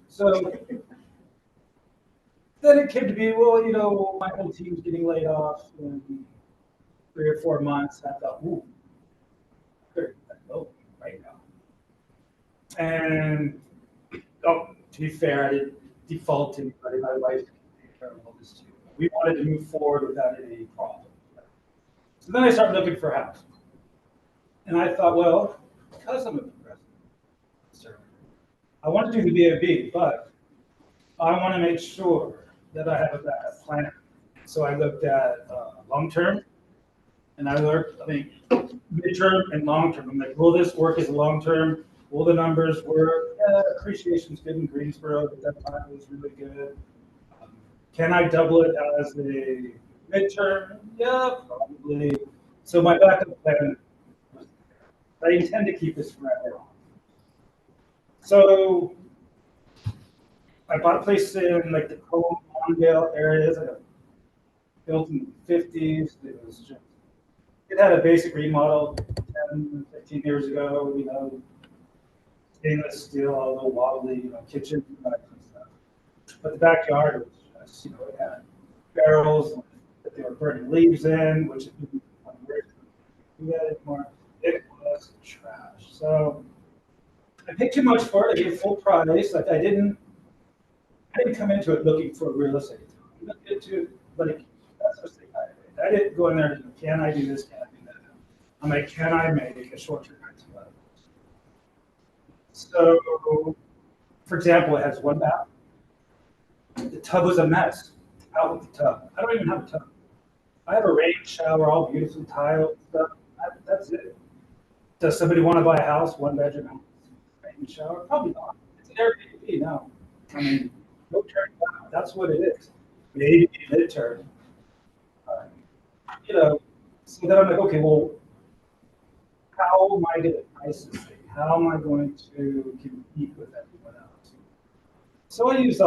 So then it came to be, well, my whole team's getting laid off in 3 or 4 months. And I thought, ooh, better go right now. And to be fair, I didn't default to anybody. My wife can take care of all this too. We wanted to move forward without any problem. So then I started looking for a house. And I thought, well, because I'm a progressive conservative, I want to do the B&B, but I want to make sure that I have a backup plan. So I looked at long-term, and I looked, midterm and long-term. I'm like, will this work as a long-term? Will the numbers work? Appreciation's good in Greensboro, but that time was really good. Can I double it as a midterm? Yeah, probably. So my backup plan, I intend to keep this forever. So I bought a place in like the Cole, Lawndale areas. I got built in the 50s. It had a basic remodel 10, 15 years ago, stainless steel, a little wobbly, kitchen, that kind of stuff. But the backyard was just, it had barrels that they were burning leaves in, which didn't do that anymore. It was trash. So I paid too much for it. I gave full price. Like I didn't come into it looking for real estate. I looked into it that's what I didn't go in there and can I do this? Can I do that? I'm like, can I make a short-term rental out of this? So, for example, it has 1 bath. The tub was a mess. Out with the tub. I don't even have a tub. I have a rain shower, all beautifully tiled stuff. That's it. Does somebody want to buy a house, 1-bedroom house, rain shower? Probably not. It's an Airbnb now. No turn back. That's what it is. Maybe midterm. So then I'm like, okay, well, how am I going to price this thing? How am I going to compete with everyone else? So I use I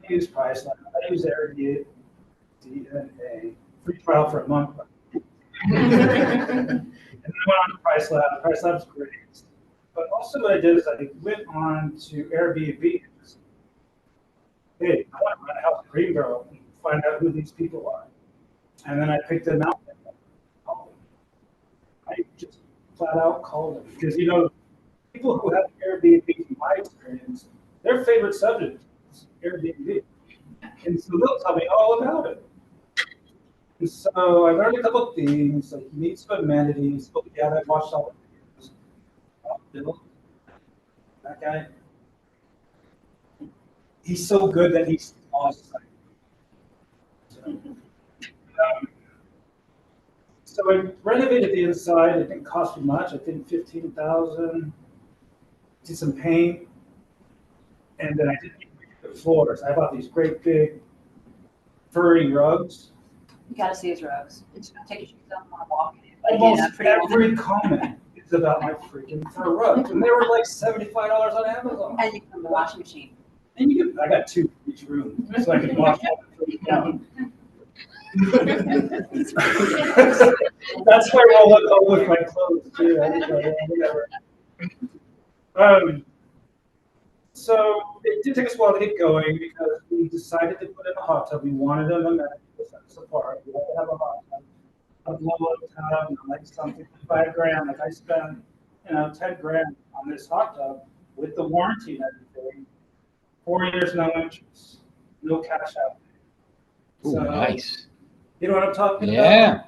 use Priceline, I use Airbnb, and a free trial for a month. And then I went on to PriceLab. PriceLab's great. But also what I did is I went on to Airbnb. Hey, I want to rent a house in Greenboro and find out who these people are. And then I picked them out. I just flat out called them because people who have Airbnb, from my experience, their favorite subject is Airbnb, and so they'll tell me all about it. And so I learned a couple of things, like you need some amenities. But yeah, I watched all the videos. Bill, that guy, he's so good that he's lost sight. So I renovated the inside. It didn't cost me much. I think $15,000. Did some paint, and then I did the floors. I bought these great big furry rugs. You gotta see his rugs. Take your shoes off and wanna walk in it. But Almost yeah, pretty every comment is about my freaking fur rugs, and they were like $75 on Amazon. And you can the washing machine. And I got two in each room, so I can wash all the down. That's why I roll at home with my clothes too. Whatever. So it did take us a while to get going because we decided to put in a hot tub. We wanted an amenity to set us apart. We wanted to have a hot tub, a blow-up tub, like something $5,000. Like I spent, $10,000 on this hot tub with the warranty and everything. 4 years, no interest, no cash out. Ooh, So, nice. you know what I'm talking Yeah. about?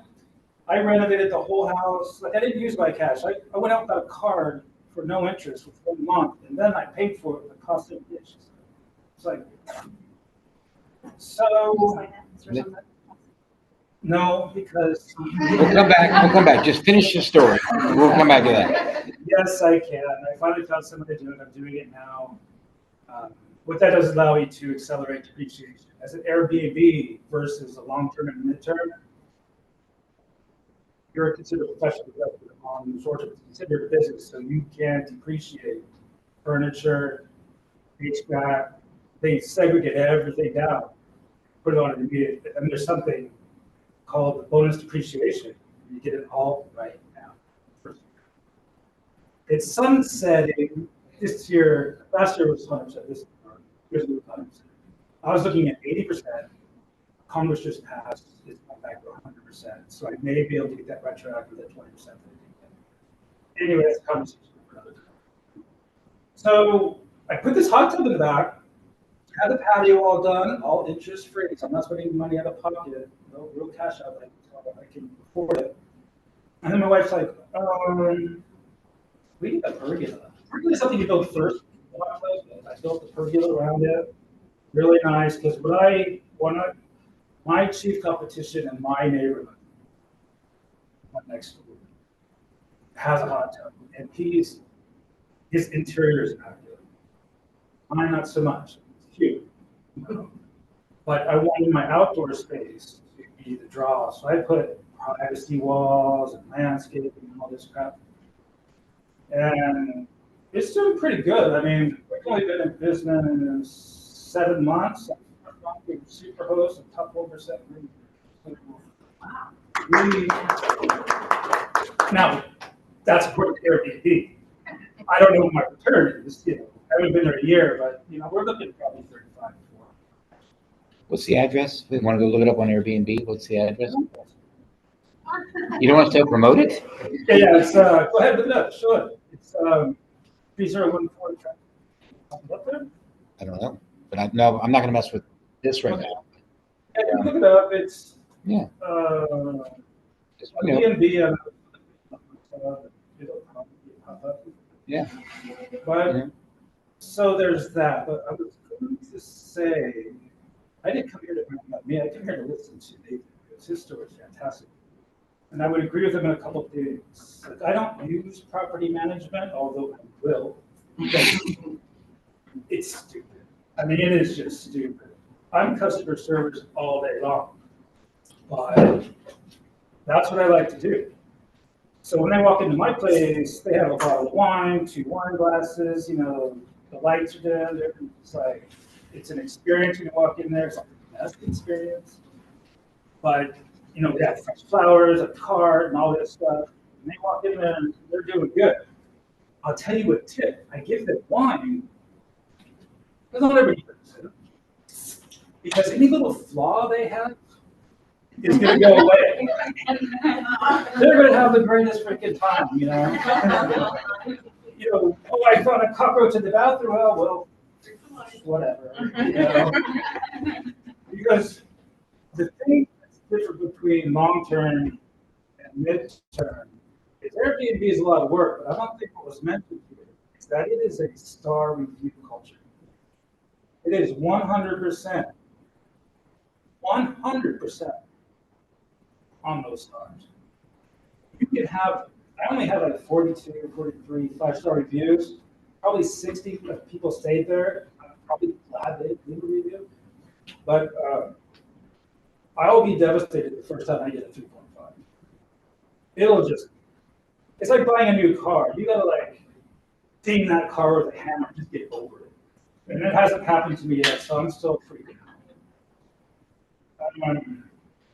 I renovated the whole house. Like I didn't use my cash. I went out and got a card for no interest for 1 month, and then I paid for it with the cost of dishes. It's like, so no, because We'll come back. We'll come back. Just finish your story. We'll come back to that. yes, I can. I finally found somebody to do it. I'm doing it now. What that does allow you to accelerate depreciation. As an Airbnb versus a long-term and mid-term, you're considered a professional developer on short-term, considered a business, so you can depreciate furniture, HVAC. They segregate everything down, put it on an immediate, and there's something called bonus depreciation. You get it all right now. It's sunsetting this year. Last year was 100%. This year was 100%. I was looking at 80%. Congress just passed. It's gone back to 100%. So I may be able to get that retroactive at 20%. Anyway, that's a conversation for another time. So I put this hot tub in the back, had the patio all done, all interest free. So I'm not spending money out of pocket, no real cash out. I can afford it. And then my wife's like, we need a pergola. Pergola is something you build first. I built the pergola around it. Really nice, because my chief competition in my neighborhood, next door, has a hot tub, and his interior is not good. Mine not so much. It's cute, but I wanted my outdoor space to be the draw, so I put privacy walls and landscaping and all this crap, and it's doing pretty good. I mean, we've only been in business 7 months. Superhost and top 1%. Now, that's according to Airbnb. I don't know what my return is. I haven't been there a year, but we're looking at probably 35 to 40. What's the address? We want to go look it up on Airbnb. What's the address? You don't want to promote it? Yeah, it's go ahead, look it up. Sure. It's 3014. Up there? I don't know. But I'm not going to mess with this right now. Yeah, look it up. It's Yeah. Just, B&B. It'll pop up. Yeah. But Yeah. so there's that. But I was going to say, I didn't come here to about me. I came here to listen to Nathan. His story is fantastic. And I would agree with him in a couple of things. Like, I don't use property management, although I will. It's stupid. I mean, it is just stupid. I'm customer service all day long, but that's what I like to do. So when they walk into my place, they have a bottle of wine, 2 wine glasses, you know, the lights are dim. It's like, it's an experience when you walk in there. It's like the best experience. But, you know, they have fresh flowers, a cart, and all this stuff. And they walk in there and they're doing good. I'll tell you a tip. I give them wine, because not everybody drinks it. Because any little flaw they have is going to go away. They're going to have the greatest freaking time, you know. You know, oh, I found a cockroach in the bathroom. Well, whatever. You know? Because the thing that's different between long-term and mid-term is Airbnb is a lot of work, but I don't think what was mentioned here is that it is a star review culture. It is 100%, 100% on those stars. You can have, I only had like 42, 43 5-star reviews. Probably 60 people stayed there. I'm probably glad they did a review. But I'll be devastated the first time I get a 3.5. It'll just, it's like buying a new car. You gotta like seeing that car with a hammer, just get over it. And it hasn't happened to me yet, so I'm still freaking out.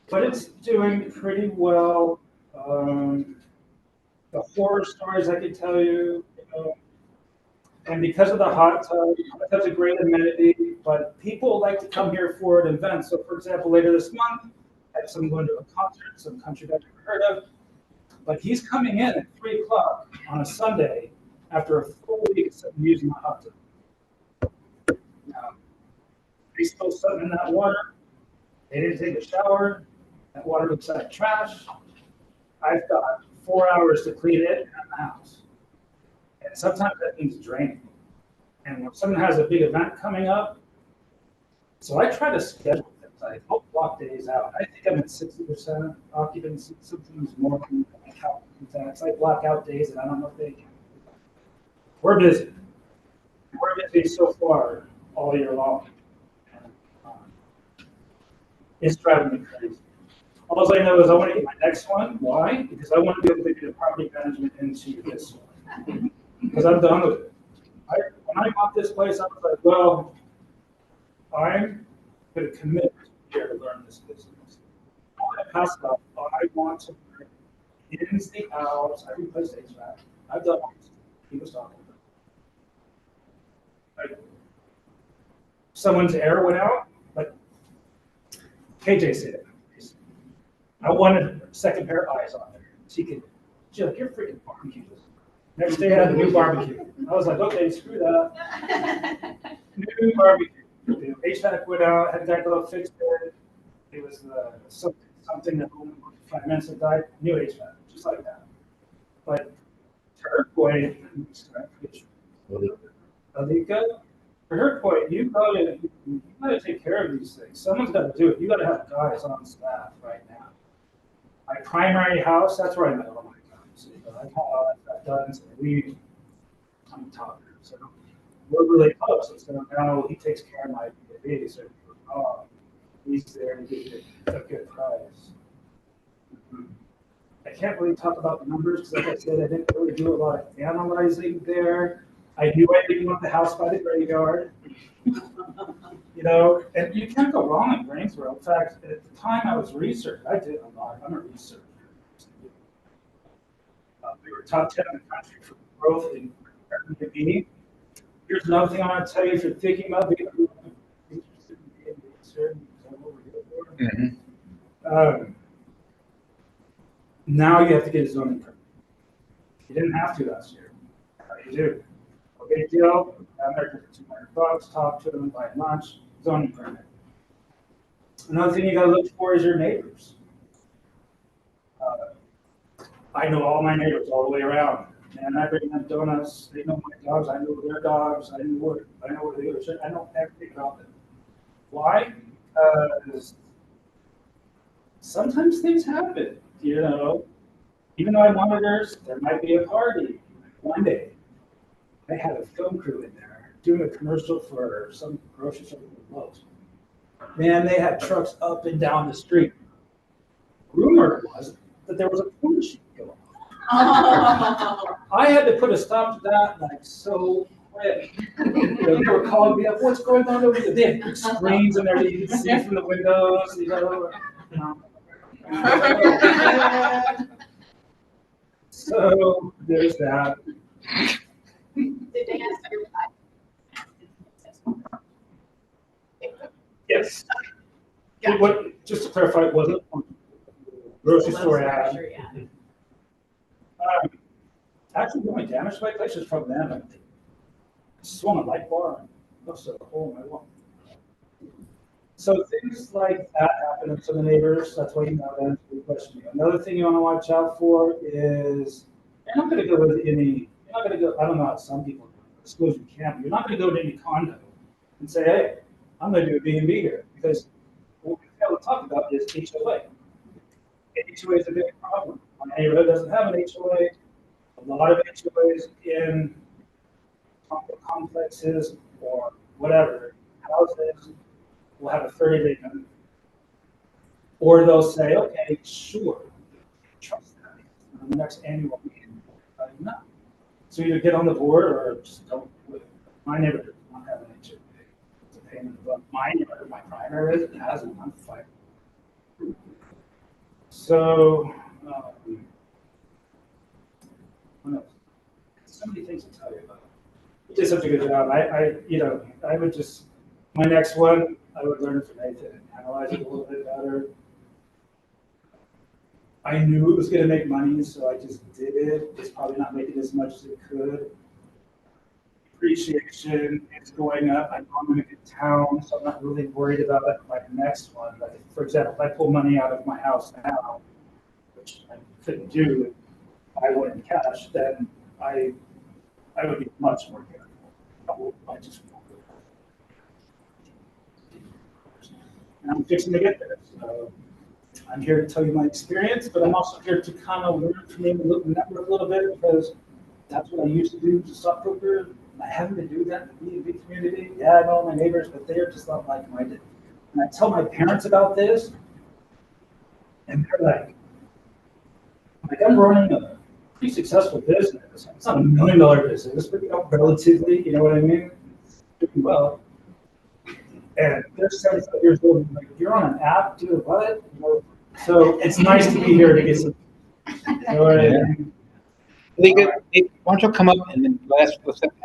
But it's doing pretty well. The horror stories I could tell you, you know, and because of the hot tub's a great amenity, but people like to come here for an event. So for example, later this month, I have someone going to a concert, some country I've never heard of, but he's coming in at 3 o'clock on a Sunday after a full week of using the hot tub. Now, they spilled something in that water. They didn't take a shower. That water looks like trash. I've got 4 hours to clean it in the house. And sometimes that means draining. And when someone has a big event coming up, so I try to schedule things. I don't block days out. I think I'm at 60% occupancy. Sometimes more than that. I block out days and I don't know if they can. We're busy. We're busy so far all year long. And, it's driving me crazy. All I know is I want to get my next one. Why? Because I want to be able to get a property management into this one. Because I'm done with it. When I bought this place, I was like, well, I'm going to commit here to learn this business. All that past stuff, I want to learn ins, the outs. I replaced HVAC. I've done all this. He was talking about. Like, someone's air went out. Like KJ said, I wanted a second pair of eyes on there. She's like, you're freaking barbecue. Next day I had a new barbecue. I was like, okay, screw that. New barbecue. The HVAC went out, had that little fixed it. It was something that financially died. New HVAC, just like that. But to her point, Alika, to her point, you gotta take care of these things. Someone's got to do it. You got to have guys on staff right now. My primary house, that's where I met all my guys. I got all that done. So I'm talking. So we're really close. So now he takes care of my baby. So he's there to give you a good price. I can't really talk about the numbers because, like I said, I didn't really do a lot of analyzing there. I knew I didn't want the house by the graveyard. You know, and you can't go wrong in Greensboro. In fact, at the time I was researching, I did a lot. I'm a researcher. We were top 10 in the country for growth in Airbnb. Here's another thing I want to tell you: if you're thinking about being interested in being research, now you have to get a zoning permit. You didn't have to last year. Now you do. Okay, deal. I'm there for $200. Talk to them, buy lunch. Zoning permit. Another thing you got to look for is your neighbors. I know all my neighbors all the way around, and I bring them donuts. They know my dogs. I know their dogs. I know where they go. I know everything about them. Why? Because sometimes things happen. You know, even though I monitors, there might be a party. One day, I had a film crew in there doing a commercial for some grocery store with Lowe's. Man, they had trucks up and down the street. Rumor was that there was a porn shoot going on. I had to put a stop to that like so quick. They were calling me up, what's going on over there? They had big screens in there that you could see from the windows, you know. So there's that. Did they ask your Yes. What, just to clarify, it wasn't on grocery store ad. Yeah. Actually, the only damage to my place is from them. I swung a light bar and busted a hole in my wall. So things like that happen to the neighbors. That's why you know that answer your question. Another thing you want to watch out for is you're not going to go with any. You're not going to go. I don't know how some people do. I suppose you can. You're not going to go to any condo and say, "Hey, I'm going to do a B&B here," because what we fail to talk about is HOA. HOA is a big problem. My neighborhood doesn't have an HOA. A lot of HOAs in complexes or whatever houses will have a 30-day minimum. Or they'll say, okay, sure, trust that. On the next annual meeting, no. So either get on the board or just don't do it. My neighborhood does not have an HOA. It's a pain in the butt. My neighborhood, my primary residence has one. I'm fine. So, what else? So many things to tell you about. You did such a good job. I would just, my next one, I would learn from Nathan and analyze it a little bit better. I knew it was going to make money, so I just did it. It's probably not making as much as it could. Appreciation is going up. I know I'm in a good town, so I'm not really worried about it. My next one, like, for example, if I pull money out of my house now, which I couldn't do if I wanted cash, then I would be much more careful. I just won't do it. And I'm fixing to get there. So I'm here to tell you my experience, but I'm also here to kind of learn from you and network a little bit because that's what I used to do as a stockbroker. I haven't been doing that in the B&B community. Yeah, I know my neighbors, but they're just not like-minded. And I tell my parents about this, and they're like I'm running a pretty successful business. It's not $1 million business, but relatively, you know what I mean? Doing well. And they're 75 years old. And like, you're on an app, doing what? You know, so it's nice to be here to get some. You know what I mean? Hey, why don't you come up and then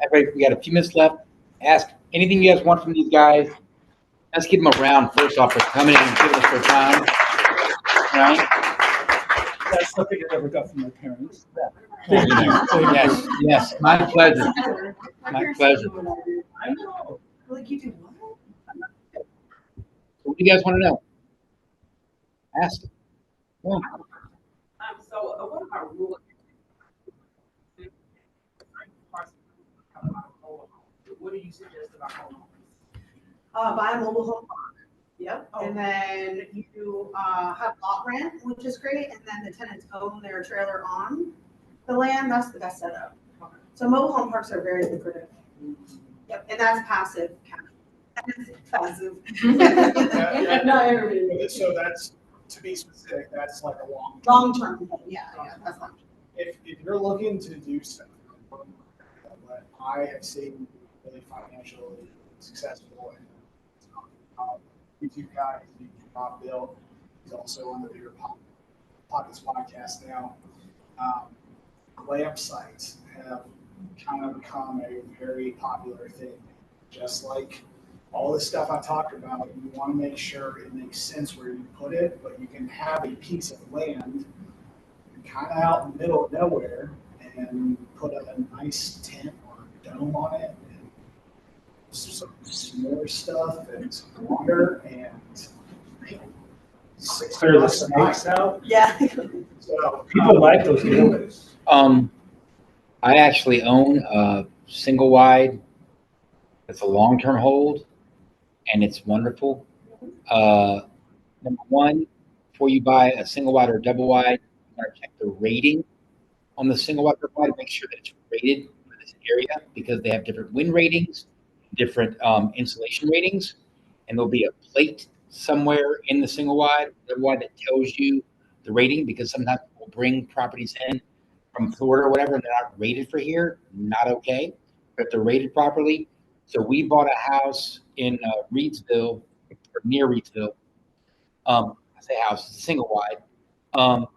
everybody, we got a few minutes left. Ask anything you guys want from these guys. Let's give them a round first off for coming in and giving us their time. Right? That's something I ever got from my parents. Yes, yes, my pleasure. My pleasure. I know. Like you do what? What do you guys want to know? Ask. Come on. So what about rules? What do you suggest about home office? Buy a mobile home park. Yep. And then you have lot rent, which is great. And then the tenants own their trailer on the land. That's the best setup. So mobile home parks are very lucrative. Yep. And that's passive. Passive. Not everybody. So that's, to be specific, that's like a Long term. Yeah, that's long. If you're looking to do something, what I have seen really financially successful, and YouTube guy, Rob Bill, he's also on the Bigger Pockets podcast now. Layup sites have kind of become a very popular thing. Just like all the stuff I talked about, you want to make sure it makes sense where you put it, but you can have a piece of land kind of out in the middle of nowhere and put a nice tent or dome on it and some more stuff and some water and Clear the snakes out. Yeah. So People like those giveaways. I actually own a single wide. It's a long-term hold, and it's wonderful. Number one, before you buy a single wide or a double wide, you want to check the rating on the single wide or double wide. Make sure that it's rated for this area because they have different wind ratings, different insulation ratings, and there'll be a plate somewhere in the single wide, double wide that tells you the rating because sometimes we'll bring properties in from Florida or whatever, and they're not rated for here, not okay. But if they're rated properly. So we bought a house in Reedsville, or near Reedsville. I say house, it's a single wide.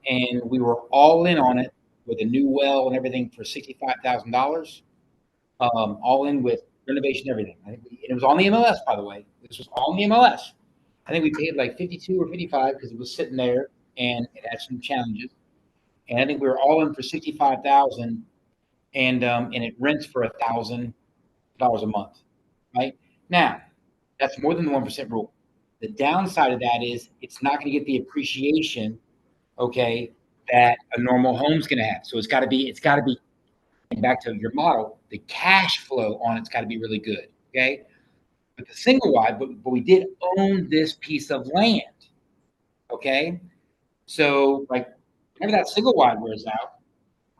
And we were all in on it with a new well and everything for $65,000. All in with renovation, everything. I think it was on the MLS, by the way. This was on the MLS. I think we paid like 52 or 55 because it was sitting there and it had some challenges. And I think we were all in for 65,000, and it rents for $1,000 a month, right? Now, that's more than the 1% rule. The downside of that is it's not going to get the appreciation, okay, that a normal home's going to have. So it's got to be back to your model. The cash flow on it's got to be really good, okay. But the single wide, but we did own this piece of land, okay. So like whenever that single wide wears out,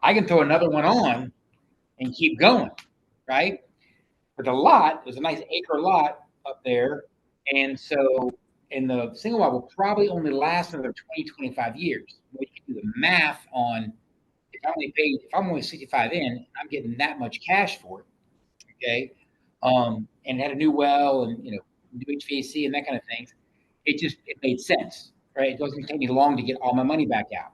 I can throw another one on and keep going, right? But the lot was a nice acre lot up there. And so, and the single wide will probably only last another 20, 25 years. We can do the math on if I'm only 65 in, I'm getting that much cash for it. Okay. And had a new well and, new HVAC and that kind of things. It made sense, right? It doesn't take me long to get all my money back out.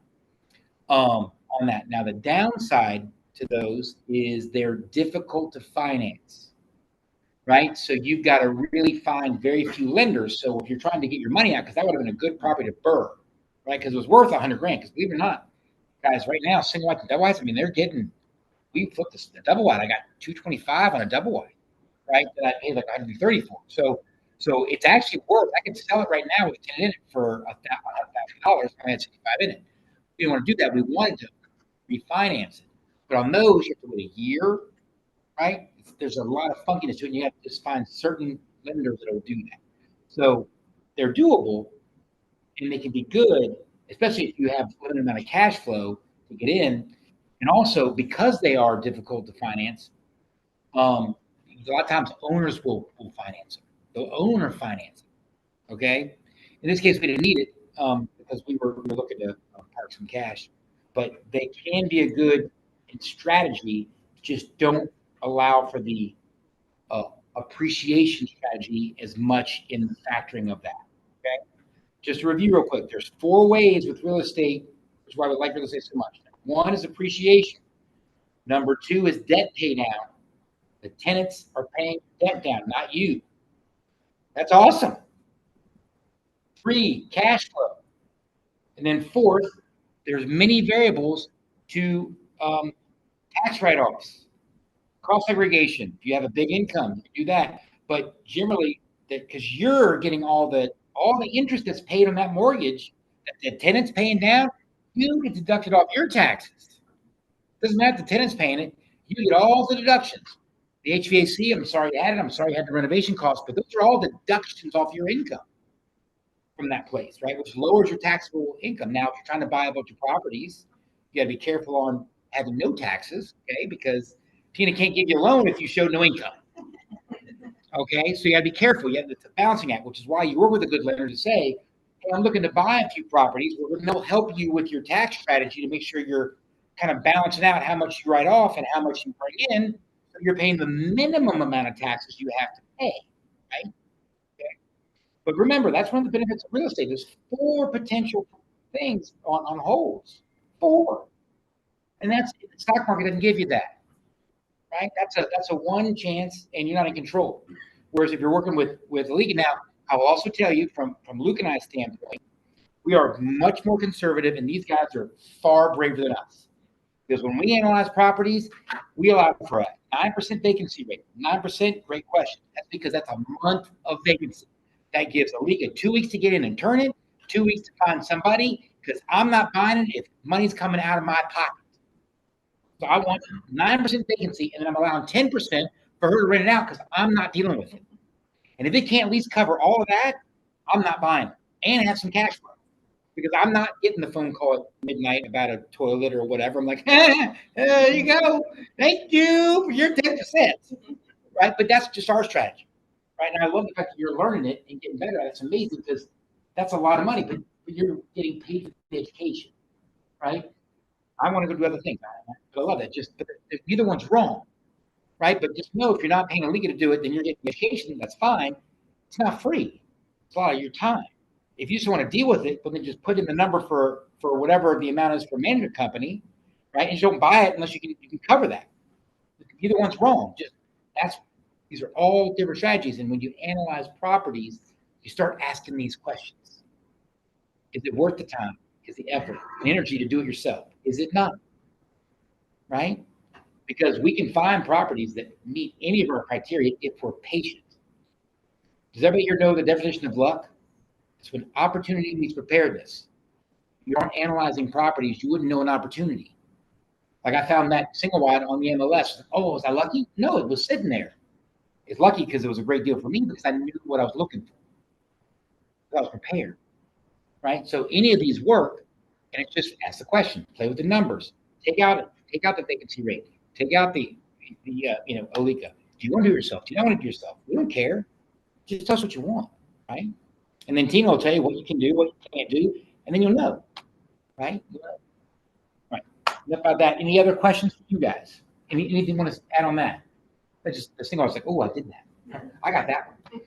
On that. Now, the downside to those is they're difficult to finance, right? So you've got to really find very few lenders. So if you're trying to get your money out, because that would have been a good property to burr, right? Because it was worth $100,000. Because believe it or not, guys, right now, single wide and double wides, I mean, we flipped the double wide. I got $225 on a double wide, right? That I paid like $130 for. So it's actually worth. I could sell it right now with a tenant in it for $100,000. I had 65 in it. We didn't want to do that. We wanted to refinance it. But on those, you have to wait a year, right? There's a lot of funkiness to it. And you have to just find certain lenders that will do that. So they're doable and they can be good, especially if you have a limited amount of cash flow to get in. And also because they are difficult to finance, a lot of times owners will finance them. They'll owner finance it. Okay. In this case, we didn't need it because we were looking to park some cash, but they can be a good strategy. Just don't allow for the appreciation strategy as much in the factoring of that. Okay. Just to review real quick, there's 4 ways with real estate, which is why we like real estate so much. 1 is appreciation. Number 2 is debt pay down. The tenants are paying debt down, not you. That's awesome. 3, cash flow. And then 4th, there's many variables to tax write-offs, cost segregation. If you have a big income, you can do that. But generally, because you're getting all the interest that's paid on that mortgage that the tenant's paying down, you get deducted off your taxes. Doesn't matter if the tenant's paying it, you get all the deductions. The HVAC, I'm sorry you had it, I'm sorry you had the renovation costs, but those are all deductions off your income from that place, right? Which lowers your taxable income. Now, if you're trying to buy a bunch of properties, you got to be careful on having no taxes, okay? Because Tina can't give you a loan if you show no income. Okay, so you got to be careful. It's a balancing act, which is why you work with a good lender to say, hey, I'm looking to buy a few properties. We're going to help you with your tax strategy to make sure you're kind of balancing out how much you write off and how much you bring in. So you're paying the minimum amount of taxes you have to pay, right? Okay. But remember, that's one of the benefits of real estate. There's 4 potential things on holds. 4. And that's the stock market doesn't give you that. Right? That's a 1 chance and you're not in control. Whereas if you're working with Alika, now I will also tell you from Luke and I's standpoint, we are much more conservative and these guys are far braver than us. Because when we analyze properties, we allow for a 9% vacancy rate. 9%, great question. That's because that's a month of vacancy. That gives Alika 2 weeks to get in and turn it, 2 weeks to find somebody, because I'm not buying it if money's coming out of my pocket. So I want 9% vacancy, and then I'm allowing 10% for her to rent it out because I'm not dealing with it. And if it can't at least cover all of that, I'm not buying it and have some cash flow because I'm not getting the phone call at midnight about a toilet or whatever. I'm like, there you go. Thank you for your 10%. Right? But that's just our strategy. Right? And I love the fact that you're learning it and getting better at it. It's amazing because that's a lot of money, but you're getting paid for the education. Right? I want to go do other things. I love that. But neither one's wrong, right? But just know if you're not paying a league to do it, then you're getting education. That's fine. It's not free. It's a lot of your time. If you just want to deal with it, well, then just put in the number for whatever the amount is for a management company, right? And you don't buy it unless you can cover that. Neither one's wrong. These are all different strategies. And when you analyze properties, you start asking these questions. Is it worth the time? Is the effort and energy to do it yourself? Is it not? Right? Because we can find properties that meet any of our criteria if we're patient. Does everybody here know the definition of luck? It's when opportunity meets preparedness. If you aren't analyzing properties, you wouldn't know an opportunity. Like I found that single wide on the MLS. Oh, was I lucky? No, it was sitting there. It's lucky because it was a great deal for me because I knew what I was looking for. I was prepared, right? So any of these work, and it's just ask the question, play with the numbers, take out the vacancy rate, take out the OLICA. Do you want to do it yourself? Do you not want to do it yourself? We don't care. Just tell us what you want, right? And then Tina will tell you what you can do, what you can't do, and then you'll know, right? Right. Enough about that. Any other questions for you guys? Anything you want to add on that? This thing I was like, oh, I did that. I got that one.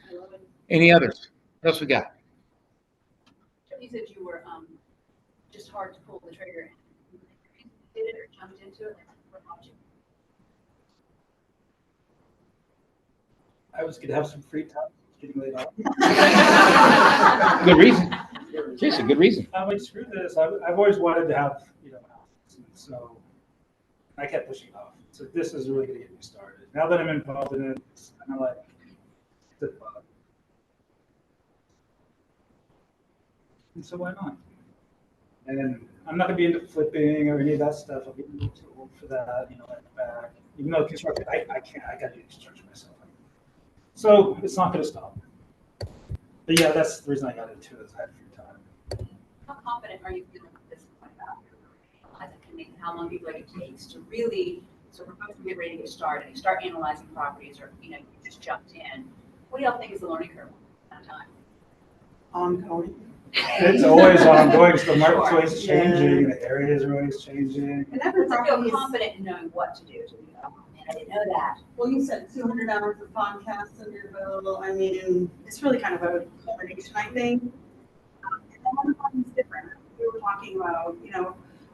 I love it. Any others? What else we got? You said you were just hard to pull the trigger. Did it or jumped into it? What about you? I was gonna have some free time, getting laid off. Good reason. Seriously, good reason. I'm like, screw this. I've always wanted to have, so I kept pushing it off. So this is really gonna get me started. Now that I'm involved in it, it's kind of like, it's fun. And so why not? And I'm not gonna be into flipping or any of that stuff. I'll be a little too old for that, like back. Even though construction, I can't, I gotta do construction myself. So it's not gonna stop. But yeah, that's the reason I got into it, is I had free time. How confident are you feeling at this point about as a committee, how long do you think it takes to really, so we're about to get ready to get started, start analyzing properties, or you just jumped in. What do y'all think is the learning curve at time? Ongoing. It's always ongoing, so the market's Sure. always changing, the areas are always changing. And every I property feel is, confident in knowing what to do. Oh, man, I didn't know that. well, you said 200 hours of podcasts under bill. I mean, it's really kind of a combination, I think. And then everybody's different. We were talking about,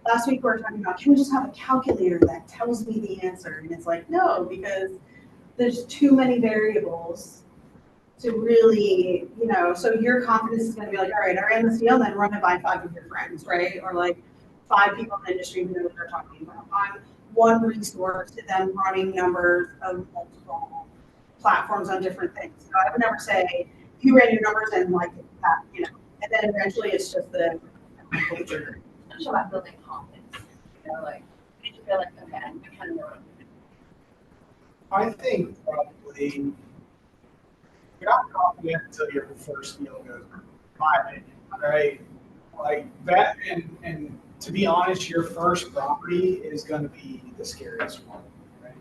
last week we were talking about, can we just have a calculator that tells me the answer? And it's like, no, because there's too many variables to really, so your confidence is going to be like, all right, I ran this deal, then run it by 5 of your friends, right? Or like 5 people in the industry who know what they're talking about. I'm one resource to them running numbers of multiple platforms on different things. So I would never say, you ran your numbers and like that, and then eventually it's just the culture. I'm sure about building confidence. Like, you just feel like, okay, I kind of know what I'm doing. I think probably you're not confident until your first deal goes, in my opinion, right? Like that, and to be honest, your first property is going to be the scariest one, right?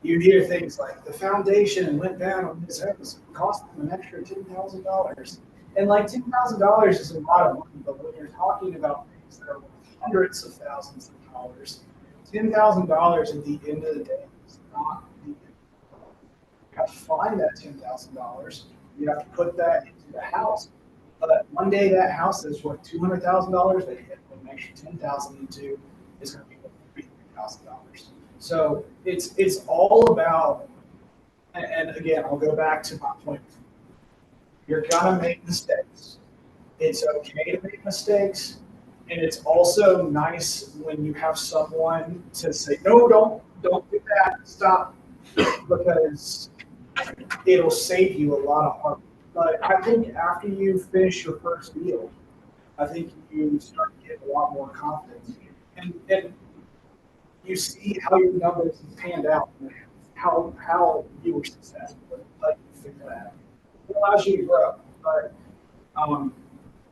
You hear things like the foundation went down on this house, cost them an extra $10,000, and like $10,000 is a lot of money, but when you're talking about things that are worth hundreds of thousands of dollars, $10,000 at the end of the day is not the end. You have to find that $10,000. You have to put that into the house. But one day that house is worth $200,000. They hit an extra $10,000 into is going to be worth $300,000. So it's all about. And again, I'll go back to my point. You're gonna make mistakes. It's okay to make mistakes, and it's also nice when you have someone to say, no, don't do that. Stop, because it'll save you a lot of heartache. But I think after you finish your first deal, I think you start to get a lot more confidence, and you see how your numbers panned out, and how you were successful. Like you figure that out. It allows you to grow, but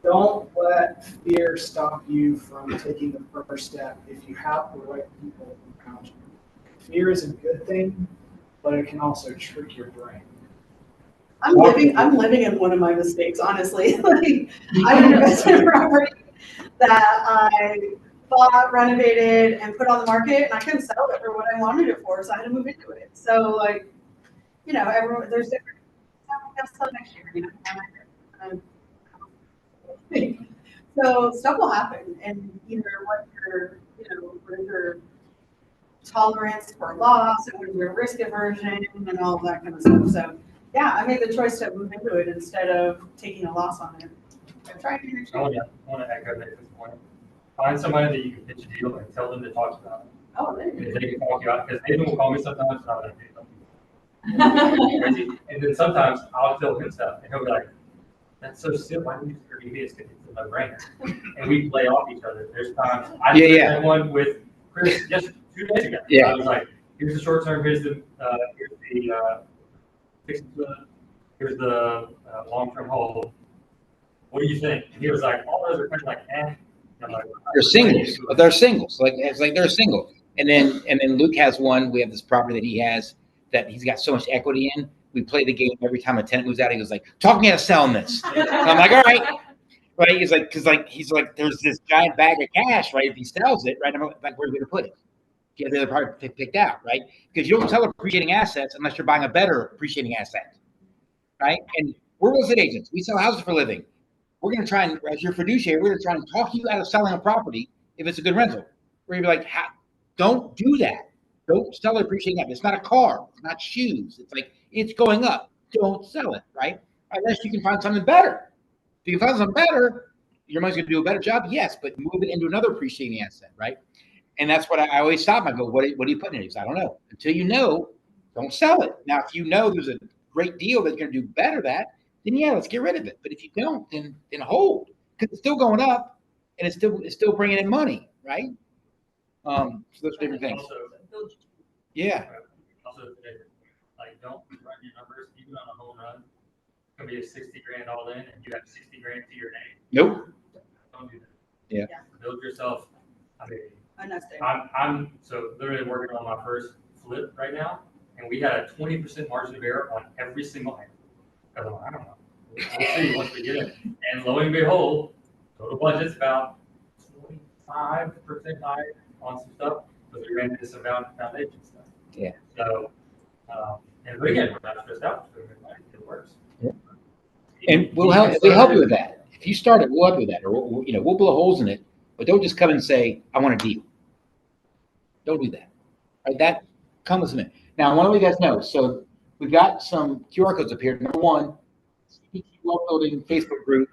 don't let fear stop you from taking the first step if you have the right people around you. Fear is a good thing, but it can also trick your brain. I'm living in one of my mistakes, honestly. Like I invested in property that I bought, renovated, and put on the market, and I couldn't sell it for what I wanted it for, so I had to move into it. So like, you know, everyone, there's different, I'll sell next year, you know. So stuff will happen, and either what your, you know, what is your tolerance for loss, and what is your risk aversion, and all of that kind of stuff. So yeah, I made the choice to move into it instead of taking a loss on it. I'm trying to I understand. want to echo Nathan's point. Find somebody that you can pitch a deal and tell them to talk about it. Oh, there you If go. they can talk you out, because Nathan will call me sometimes, and I'm like, "Hey, crazy." And then sometimes I'll tell him stuff, and he'll be like, "That's so silly. Why didn't you forgive me? It's a no-brainer." And we play off each other. There's times I did that one with Chris just 2 days ago. Yeah. I was like, "Here's the short term. Here's the fixed, here's the long term hold. What do you think?" And he was like, "All those are kind of like, eh." And I'm like, They're singles. But they're singles. Like it's like they're single. And then Luke has one. We have this property that he has that he's got so much equity in. We play the game every time a tenant moves out. He goes like, "Talk me out of selling this." And I'm like, "All right." Right? He's like, he's like, there's this giant bag of cash, right? If he sells it, right? I'm like, where are we gonna put it? Get the other part picked out, right? Because you don't sell appreciating assets unless you're buying a better appreciating asset, right? And we're real estate agents. We sell houses for a living. We're going to try and, as your fiduciary, we're going to try and talk you out of selling a property if it's a good rental. We're going to be like, don't do that. Don't sell it appreciating that. It's not a car. It's not shoes. It's like, it's going up. Don't sell it, right? Unless you can find something better. If you can find something better, your money's going to do a better job, yes, but move it into another appreciating asset, right? And that's what I always stop. I go, what are you putting in it? I don't know. Until you know, don't sell it. Now, if you know there's a great deal that's going to do better that, then yeah, let's get rid of it. But if you don't, then hold, because it's still going up, and it's still bringing in money, right? So those are different things. Also, Yeah. Also, like, don't run your numbers. Even on a home run, it's gonna be a 60 grand all in, and you have 60 grand to your name. Nope. Don't do that. Yeah. Build yourself. I mean, Unnecessary. I'm so literally working on my first flip right now, and we had a 20% margin of error on every single hand. Because I'm like, I don't know. We'll see once we get in. And lo and behold, total budget's about 25% higher on some stuff, but we ran into some foundation stuff. Yeah. So, and again, we're not stressed out. It works. Yeah. And we'll help you with that. If you start it, we'll help you with that, or we'll blow holes in it. But don't just come and say, "I want a deal." Don't do that. Right? That comes in it. Now, I want to let you guys know. So we've got some QR codes up here. Number one, CPT Wealth Building Facebook group.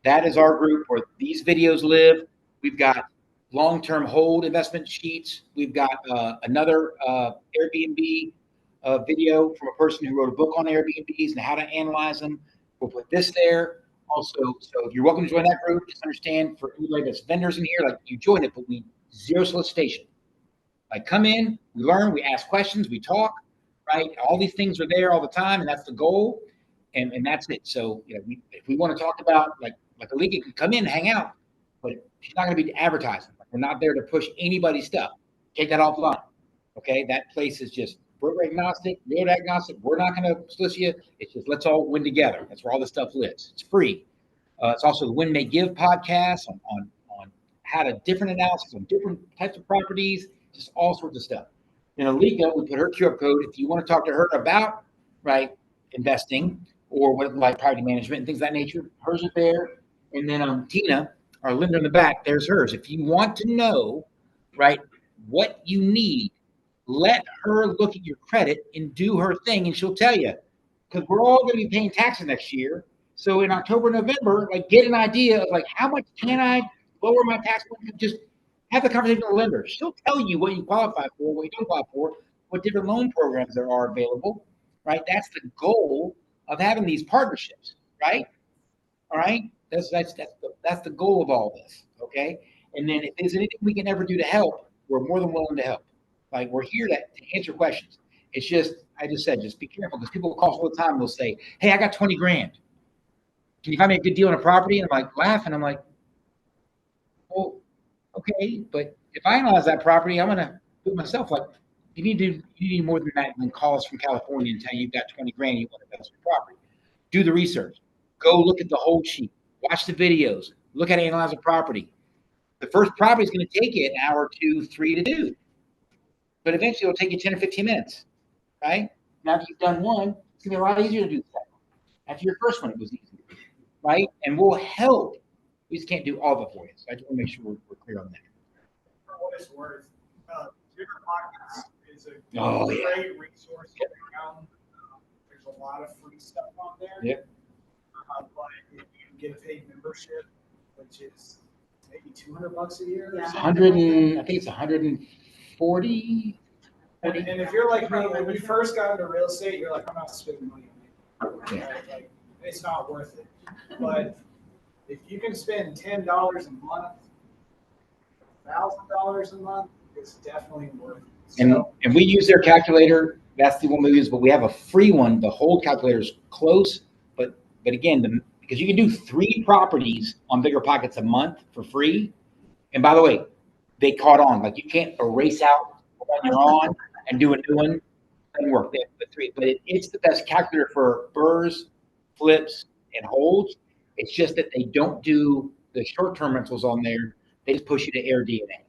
That is our group where these videos live. We've got long-term hold investment sheets. We've got another Airbnb video from a person who wrote a book on Airbnbs and how to analyze them. We'll put this there. Also, so you're welcome to join that group. Just understand, for anybody that's vendors in here, like, you join it, but we zero solicitation. Like, come in, we learn, we ask questions, we talk, right? All these things are there all the time, and that's the goal, and that's it. So, if we want to talk about, like Alika can come in and hang out, but she's not going to be advertising. We're not there to push anybody's stuff. Take that offline, okay? That place is just broker agnostic, real agnostic. We're not going to solicit you. It's just, let's all win together. That's where all this stuff lives. It's free. It's also the Win May Give podcast on how to different analysis on different types of properties, just all sorts of stuff. And Alika, we put her QR code if you want to talk to her about, right, investing or what, like property management and things of that nature. Hers are there. And then Tina, our lender in the back, there's hers. If you want to know, right, what you need, let her look at your credit and do her thing, and she'll tell you. Because we're all going to be paying taxes next year. So in October, November, like, get an idea of, like, how much can I lower my tax? Just have the conversation with the lender. She'll tell you what you qualify for, what you don't qualify for, what different loan programs there are available, right? That's the goal of having these partnerships, right? All right? That's the goal of all this, okay? And then if there's anything we can ever do to help, we're more than willing to help. Like, we're here to answer questions. It's just, I just said, just be careful, because people will call us all the time and they'll say, "Hey, I got 20 grand. Can you find me a good deal on a property?" And I'm like, laughing. I'm like, well, okay, but if I analyze that property, I'm going to do it myself. Like, you need more than that than call us from California and tell you you've got 20 grand you want to invest in property. Do the research. Go look at the whole sheet. Watch the videos. Look at analyze a property. The first property is going to take you an hour, 2, 3 to do. But eventually it'll take you 10 or 15 minutes, right? Now that you've done one, it's going to be a lot easier to do the second. After your first one, it was easy, right? And we'll help. We just can't do all of it for you. So I just want to make sure we're clear on that. For what it's worth, Bigger Pockets is a Oh, yeah. great resource around. There's a lot of free stuff on there. Yep. But if you get a paid membership, which is maybe $200 a year. Yeah. It's 100 and I think it's 140. And if you're like me, when you first got into real estate, you're like, I'm not spending money on it. Yeah. Like, it's not worth it. But if you can spend $10 a month, $1,000 a month, it's definitely worth it. And we use their calculator. That's the one we use, but we have a free one. The whole calculator is close, but again, because you can do 3 properties on Bigger Pockets a month for free. And by the way, they caught on. Like you can't erase out when you're on and do a new one. Doesn't work. They have the 3, but it's the best calculator for burrs, flips, and holds. It's just that they don't do the short-term rentals on there. They just push you to Air DNA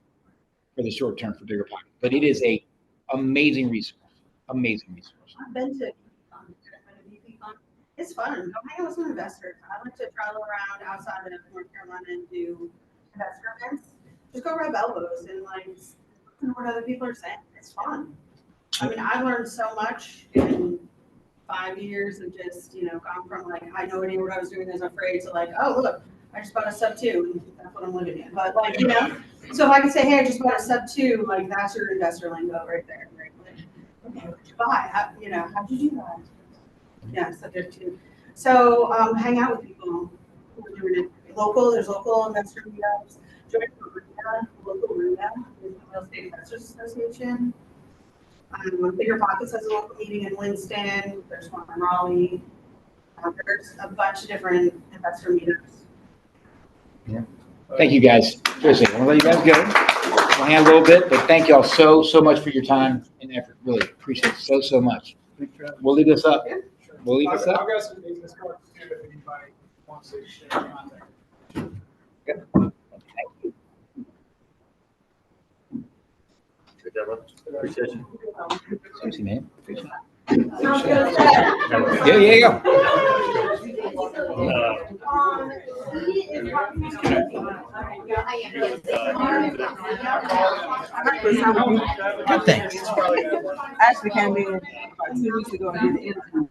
for the short term for Bigger Pockets. But it is a amazing resource. Amazing resource. I've been to it's fun. Go hang out with some investors. I like to travel around outside of North Carolina and do investor events. Just go rub elbows and like listen to what other people are saying. It's fun. I mean, I learned so much in 5 years of just, gone from like, I had no idea what I was doing, I was afraid, to like, oh, look, I just bought a sub 2, and that's what I'm living in. But like, so if I can say, hey, I just bought a sub 2, like that's your investor lingo right there. Right? Like, okay, what'd you buy? How'd you do that? Yeah, subject to. So hang out with people who are doing it local. There's local investor meetups. Join RIA, local RIA, the Real Estate Investors Association. Bigger Pockets has a local meeting in Winston. There's one in Raleigh. There's a bunch of different investor meetups. Yeah. Thank you guys. Seriously, I want to let you guys go. We'll hang out a little bit, but thank you all so much for your time and effort. Really appreciate it so much. We'll leave this up. Yeah, sure. We'll leave this I've up. got some business cards too if anybody wants to share contact. Good. Thank you. Good job, brother. Appreciate you. Seriously, man. Sounds good. Yeah, go. Good, thanks. Actually came in about 2 weeks ago and did the interview.